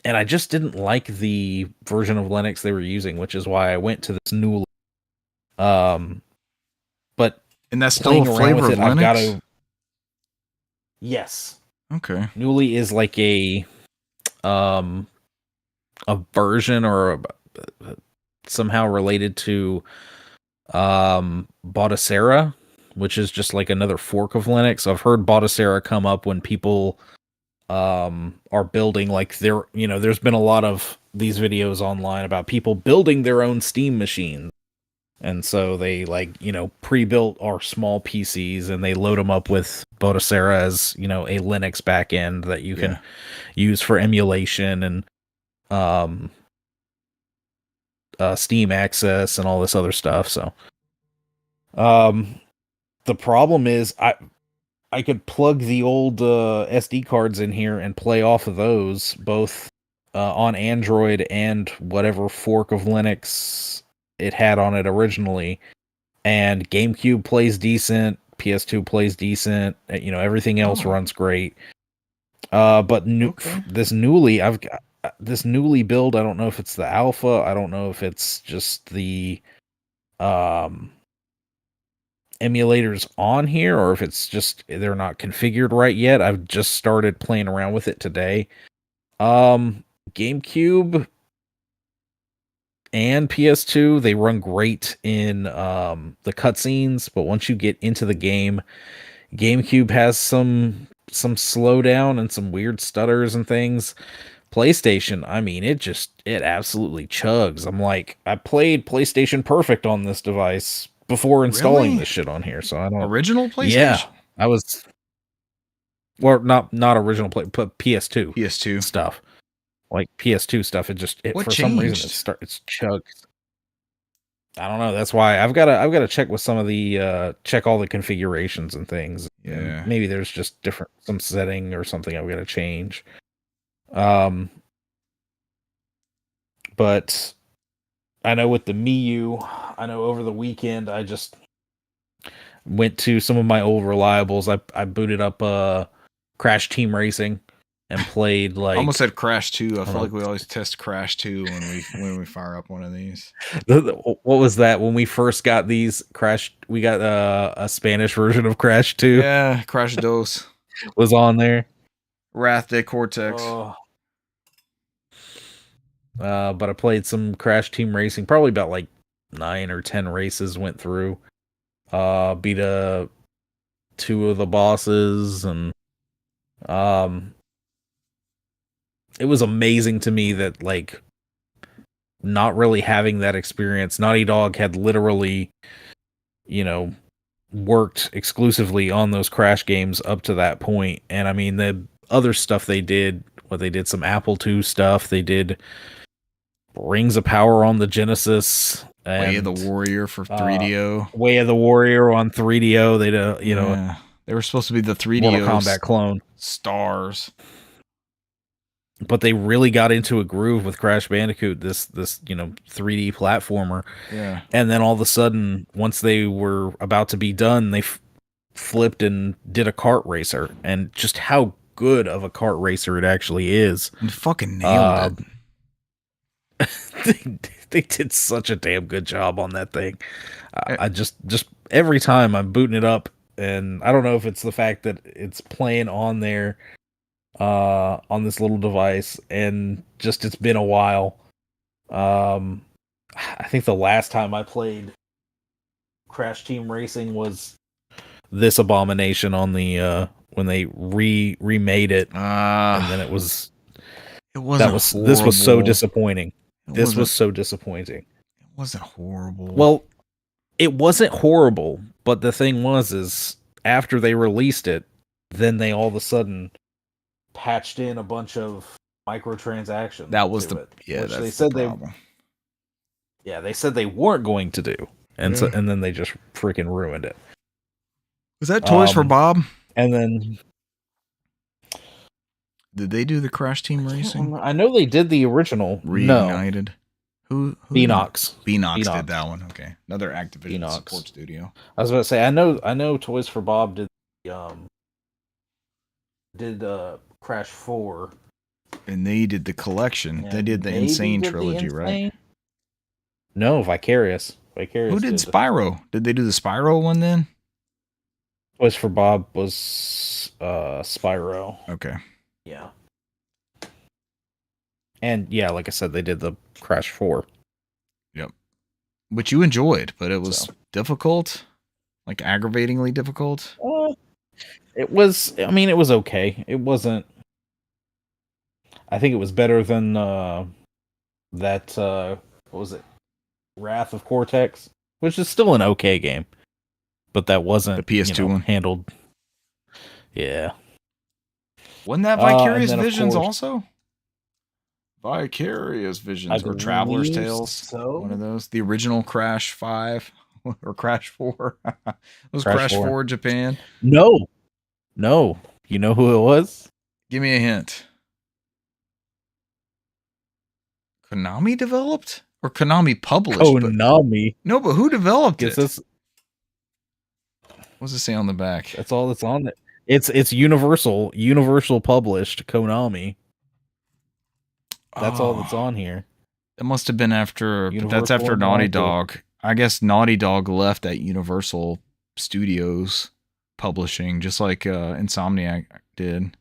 [SPEAKER 2] And I just didn't like the version of Linux they were using, which is why I went to this new. But
[SPEAKER 1] and that's still a flavor of Linux. I've got to.
[SPEAKER 2] Yes.
[SPEAKER 1] Okay.
[SPEAKER 2] Newly is like a version or somehow related to Baudicera, which is just like another fork of Linux. I've heard Baudicera come up when people are building like there's been a lot of these videos online about people building their own Steam machines. And so they pre-built our small PCs and they load them up with Baudicera as, a Linux backend that you can use for emulation and Steam access and all this other stuff. So the problem is I could plug the old SD cards in here and play off of those both on Android and whatever fork of Linux it had on it originally, and GameCube plays decent, PS2 plays decent, everything else runs great. But this newly build, I don't know if it's the alpha, I don't know if it's just the emulators on here, or if it's just they're not configured right yet. I've just started playing around with it today. GameCube and PS2, they run great in the cutscenes, but once you get into the game, GameCube has some slowdown and some weird stutters and things. PlayStation, I mean, it absolutely chugs. I'm like, I played PlayStation Perfect on this device before installing this shit on here, so I don't.
[SPEAKER 1] Original PlayStation?
[SPEAKER 2] Yeah, I was. Well, not original but PS2 stuff. Like PS2 stuff, for some reason it's chugs. I don't know. That's why I've got to check with some of the check all the configurations and things.
[SPEAKER 1] Yeah,
[SPEAKER 2] and maybe there's just some setting or something I've got to change. But I know with the Miu, I know over the weekend I just went to some of my old reliables. I booted up Crash Team Racing and played like.
[SPEAKER 1] I almost said Crash 2. I feel like we always test Crash 2 when we fire up one of these.
[SPEAKER 2] What was that when we first got these Crash? We got a Spanish version of Crash 2.
[SPEAKER 1] Yeah, Crash Dos
[SPEAKER 2] was on there.
[SPEAKER 1] Wrath de Cortex.
[SPEAKER 2] But I played some Crash Team Racing, probably about like 9 or 10 races went through. Beat 2 of the bosses, and it was amazing to me that, like, not really having that experience, Naughty Dog had literally, worked exclusively on those Crash games up to that point. And I mean, the other stuff they did some Apple II stuff, they did Rings of Power on the Genesis, and
[SPEAKER 1] Way of the Warrior for 3DO.
[SPEAKER 2] Way of the Warrior on 3DO. They did,
[SPEAKER 1] they were supposed to be the 3DO
[SPEAKER 2] Mortal Kombat clone
[SPEAKER 1] stars,
[SPEAKER 2] but they really got into a groove with Crash Bandicoot, this 3D platformer.
[SPEAKER 1] Yeah,
[SPEAKER 2] and then all of a sudden, once they were about to be done, they flipped and did a kart racer, and just how good of a kart racer it actually is.
[SPEAKER 1] And fucking nailed it.
[SPEAKER 2] They did such a damn good job on that thing.
[SPEAKER 1] Eh,
[SPEAKER 2] I just every time I'm booting it up, and I don't know if it's the fact that it's playing on there on this little device, and just it's been a while. I think the last time I played Crash Team Racing was this abomination on the when they remade it, and then it was
[SPEAKER 1] wasn't
[SPEAKER 2] this was so
[SPEAKER 1] horrible.
[SPEAKER 2] disappointing.
[SPEAKER 1] It
[SPEAKER 2] This was
[SPEAKER 1] wasn't.
[SPEAKER 2] so disappointing.
[SPEAKER 1] It wasn't horrible.
[SPEAKER 2] Well, it wasn't horrible, but the thing was is after they released it, then they all of a sudden patched in a bunch of microtransactions.
[SPEAKER 1] That was
[SPEAKER 2] to
[SPEAKER 1] the
[SPEAKER 2] it,
[SPEAKER 1] yeah.
[SPEAKER 2] which
[SPEAKER 1] That's
[SPEAKER 2] they
[SPEAKER 1] the
[SPEAKER 2] said
[SPEAKER 1] problem.
[SPEAKER 2] they said they weren't going to do, and so and then they just freaking ruined it.
[SPEAKER 1] Was that Toys for Bob?
[SPEAKER 2] And then
[SPEAKER 1] Did they do the Crash Team Racing?
[SPEAKER 2] I know they did the original.
[SPEAKER 1] Reignited.
[SPEAKER 2] No.
[SPEAKER 1] Who?
[SPEAKER 2] Beanox.
[SPEAKER 1] Beanox did that one. Okay, another Activision
[SPEAKER 2] Beanox.
[SPEAKER 1] support studio.
[SPEAKER 2] I was about to say I know Toys for Bob did Crash 4.
[SPEAKER 1] And they did the collection. They did the Insane trilogy, right?
[SPEAKER 2] No, Vicarious.
[SPEAKER 1] Who did Spyro? Did they do the Spyro one then?
[SPEAKER 2] Toys for Bob was Spyro.
[SPEAKER 1] Okay.
[SPEAKER 2] Yeah. And yeah, like I said, they did the Crash 4.
[SPEAKER 1] Yep. Which you enjoyed, but it was difficult. Like aggravatingly difficult.
[SPEAKER 2] It was okay. It wasn't. I think it was better than that what was it? Wrath of Cortex, which is still an okay game. But that wasn't
[SPEAKER 1] the PS2 one
[SPEAKER 2] handled. Yeah.
[SPEAKER 1] Wasn't that Vicarious Visions also? Vicarious Visions or Traveler's Tales?
[SPEAKER 2] So?
[SPEAKER 1] One of those. The original Crash 5 or Crash 4. It was Crash 4 Japan.
[SPEAKER 2] No. You know who it was?
[SPEAKER 1] Give me a hint. Konami developed? Or Konami published?
[SPEAKER 2] Konami.
[SPEAKER 1] No, but who developed it?
[SPEAKER 2] What
[SPEAKER 1] does it say on the back?
[SPEAKER 2] That's all that's on it. It's Universal published Konami. That's all that's on here.
[SPEAKER 1] It must have been after, but that's after Naughty Dog. I guess Naughty Dog left at Universal Studios Publishing, just like Insomniac did.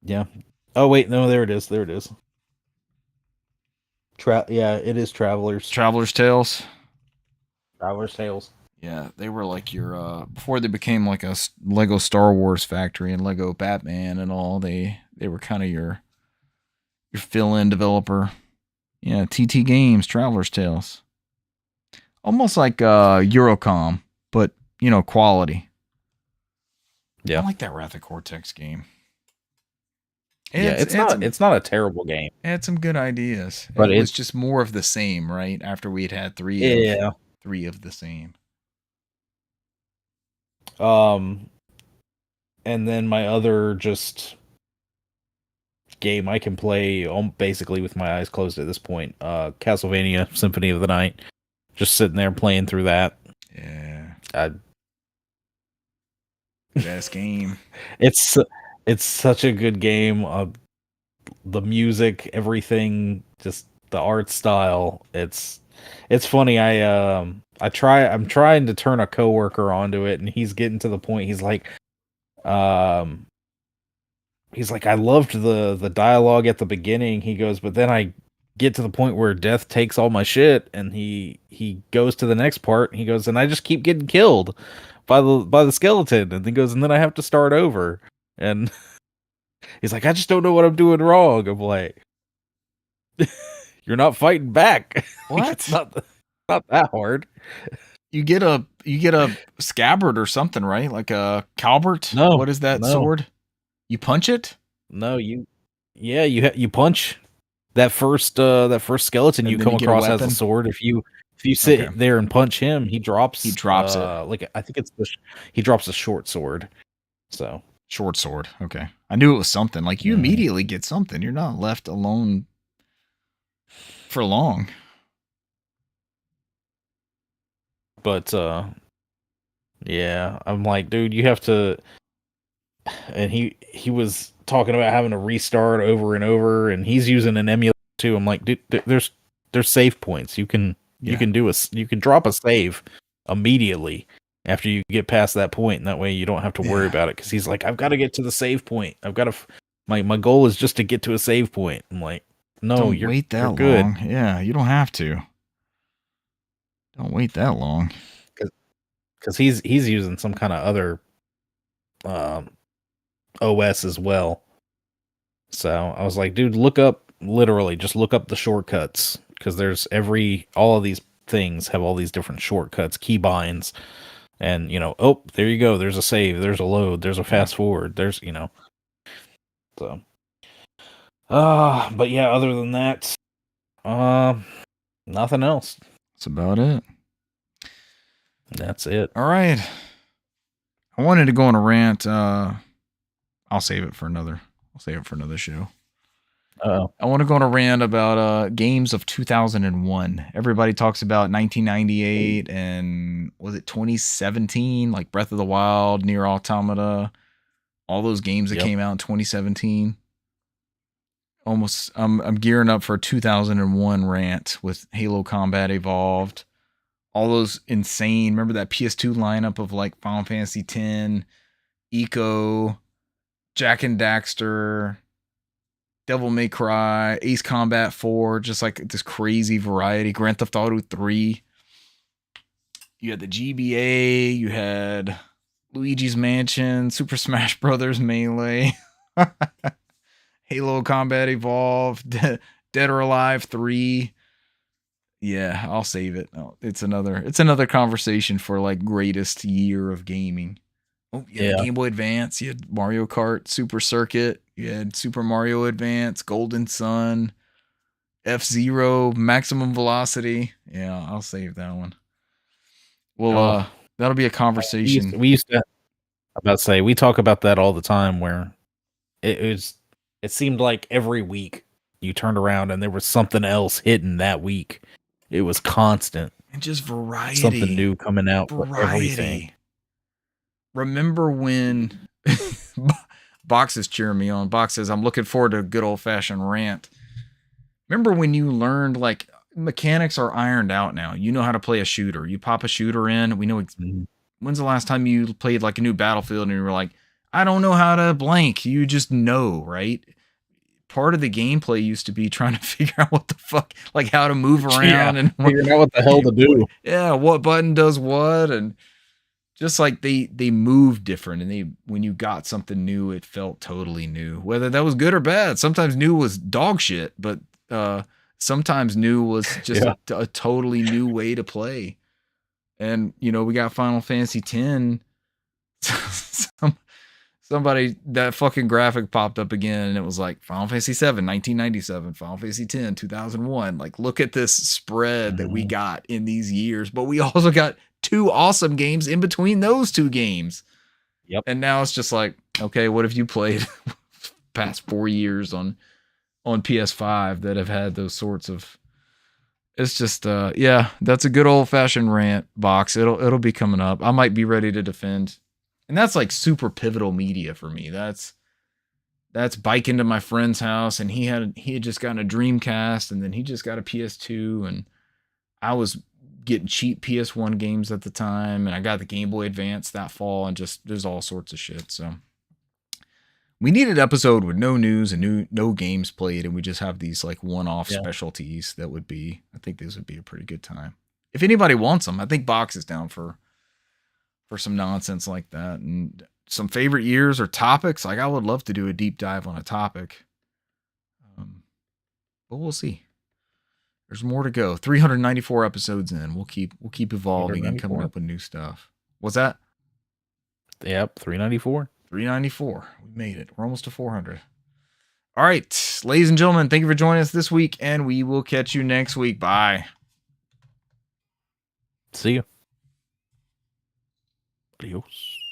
[SPEAKER 2] Yeah. Oh wait, no, there it is. Yeah, it is Traveler's
[SPEAKER 1] Tales.
[SPEAKER 2] Traveler's Tales.
[SPEAKER 1] Yeah, they were like your before they became like a Lego Star Wars factory and Lego Batman and all. They were kind of your fill-in developer. Yeah, TT Games, Traveler's Tales. Almost like Eurocom, but quality.
[SPEAKER 2] Yeah,
[SPEAKER 1] I like that Wrath of Cortex game.
[SPEAKER 2] It's not a terrible game.
[SPEAKER 1] It had some good ideas,
[SPEAKER 2] but
[SPEAKER 1] it was just more of the same, right? After we'd had three of the same.
[SPEAKER 2] And then my other just game I can play basically with my eyes closed at this point, Castlevania Symphony of the Night. Just sitting there playing through that.
[SPEAKER 1] Yeah. Best game.
[SPEAKER 2] It's such a good game. The music, everything, just the art style. It's funny. I'm trying to turn a coworker onto it, and he's getting to the point. He's like, I loved the dialogue at the beginning. He goes, but then I get to the point where death takes all my shit, and he goes to the next part. And he goes, and I just keep getting killed by the skeleton, and he goes, and then I have to start over. And he's like, I just don't know what I'm doing wrong. I'm like, you're not fighting back.
[SPEAKER 1] What?
[SPEAKER 2] It's not that hard.
[SPEAKER 1] You get a scabbard or something, right? Like a Calbert?
[SPEAKER 2] No.
[SPEAKER 1] What is that sword? You punch it?
[SPEAKER 2] No, you punch that first skeleton you come across has a sword. If you sit there and punch him, he drops
[SPEAKER 1] it.
[SPEAKER 2] Like I think he drops a short sword. So
[SPEAKER 1] short sword. Okay. I knew it was something. Like you immediately get something. You're not left alone for long.
[SPEAKER 2] But yeah, I'm like, dude, you have to and he was talking about having to restart over and over, and he's using an emulator too. I'm like, dude, there's save points. You can you can drop a save immediately after you get past that point, and that way you don't have to worry about it. Because he's like, I've got to get to the save point. I've got to. My goal is just to get to a save point. I'm like, no,
[SPEAKER 1] don't
[SPEAKER 2] you're
[SPEAKER 1] wait that
[SPEAKER 2] you're good.
[SPEAKER 1] long. Yeah, you don't have to. Don't wait that long.
[SPEAKER 2] Because he's using some kind of other OS as well. So I was like, dude, just look up the shortcuts, because there's all of these things have all these different shortcuts, keybinds, and oh, there you go. There's a save, there's a load, there's a fast forward, there's so. But yeah, other than that, nothing else.
[SPEAKER 1] That's about it.
[SPEAKER 2] That's it.
[SPEAKER 1] All right. I wanted to go on a rant. I'll save it for another show. I want to go on a rant about games of 2001. Everybody talks about 1998 and was it 2017, like Breath of the Wild, Nier Automata, all those games that came out in 2017. Almost, I'm gearing up for a 2001 rant with Halo Combat Evolved. All those insane. Remember that PS2 lineup of like Final Fantasy X, Eco, Jak and Daxter, Devil May Cry, Ace Combat 4, just like this crazy variety. Grand Theft Auto 3. You had the GBA, you had Luigi's Mansion, Super Smash Brothers Melee, Halo Combat Evolved, Dead or Alive 3. Yeah, I'll save it. Oh, it's another conversation for like greatest year of gaming. Oh, yeah, Game Boy Advance, you had Mario Kart, Super Circuit, you had Super Mario Advance, Golden Sun, F-Zero, Maximum Velocity. Yeah, I'll save that one. Well, that'll be a conversation.
[SPEAKER 2] We used to, about to say, we talk about that all the time, where it seemed like every week you turned around and there was something else hidden that week. It was constant.
[SPEAKER 1] And just variety.
[SPEAKER 2] Something new coming out for everything.
[SPEAKER 1] Remember when Box is cheering me on. Box says, I'm looking forward to a good old-fashioned rant. Remember when you learned, like, mechanics are ironed out now. You know how to play a shooter. You pop a shooter in. We know. When's the last time you played, like, a new Battlefield and you were like, I don't know how to blank. You just know, right? Part of the gameplay used to be trying to figure out what the fuck, like how to move around and
[SPEAKER 2] figuring out what the hell to do.
[SPEAKER 1] Yeah, what button does what, and just like they move different, and when you got something new, it felt totally new. Whether that was good or bad, sometimes new was dog shit, but sometimes new was just a totally new way to play. And we got Final Fantasy X. Somebody, that fucking graphic popped up again, and it was like Final Fantasy 7, 1997, Final Fantasy 10, 2001. Like, look at this spread that we got in these years, but we also got 2 awesome games in between those 2 games.
[SPEAKER 2] Yep.
[SPEAKER 1] And now it's just like, okay, what have you played past 4 years on PS5 that have had those sorts of? It's just, that's a good old fashioned rant, Box. It'll be coming up. I might be ready to defend. And that's like super pivotal media for me. That's biking to my friend's house, and he had just gotten a Dreamcast, and then he just got a PS2, and I was getting cheap PS1 games at the time, and I got the Game Boy Advance that fall, and just there's all sorts of shit. So we need an episode with no news and no games played, and we just have these like one-off specialties. I think this would be a pretty good time. If anybody wants them, I think Box is down for some nonsense like that, and some favorite years or topics. Like, I would love to do a deep dive on a topic, but we'll see. There's more to go. 394 episodes in. We'll keep evolving and coming up with new stuff. What's that?
[SPEAKER 2] Yep, 394.
[SPEAKER 1] 394. We made it. We're almost to 400. All right, ladies and gentlemen, thank you for joining us this week, and we will catch you next week. Bye.
[SPEAKER 2] See you. Adios.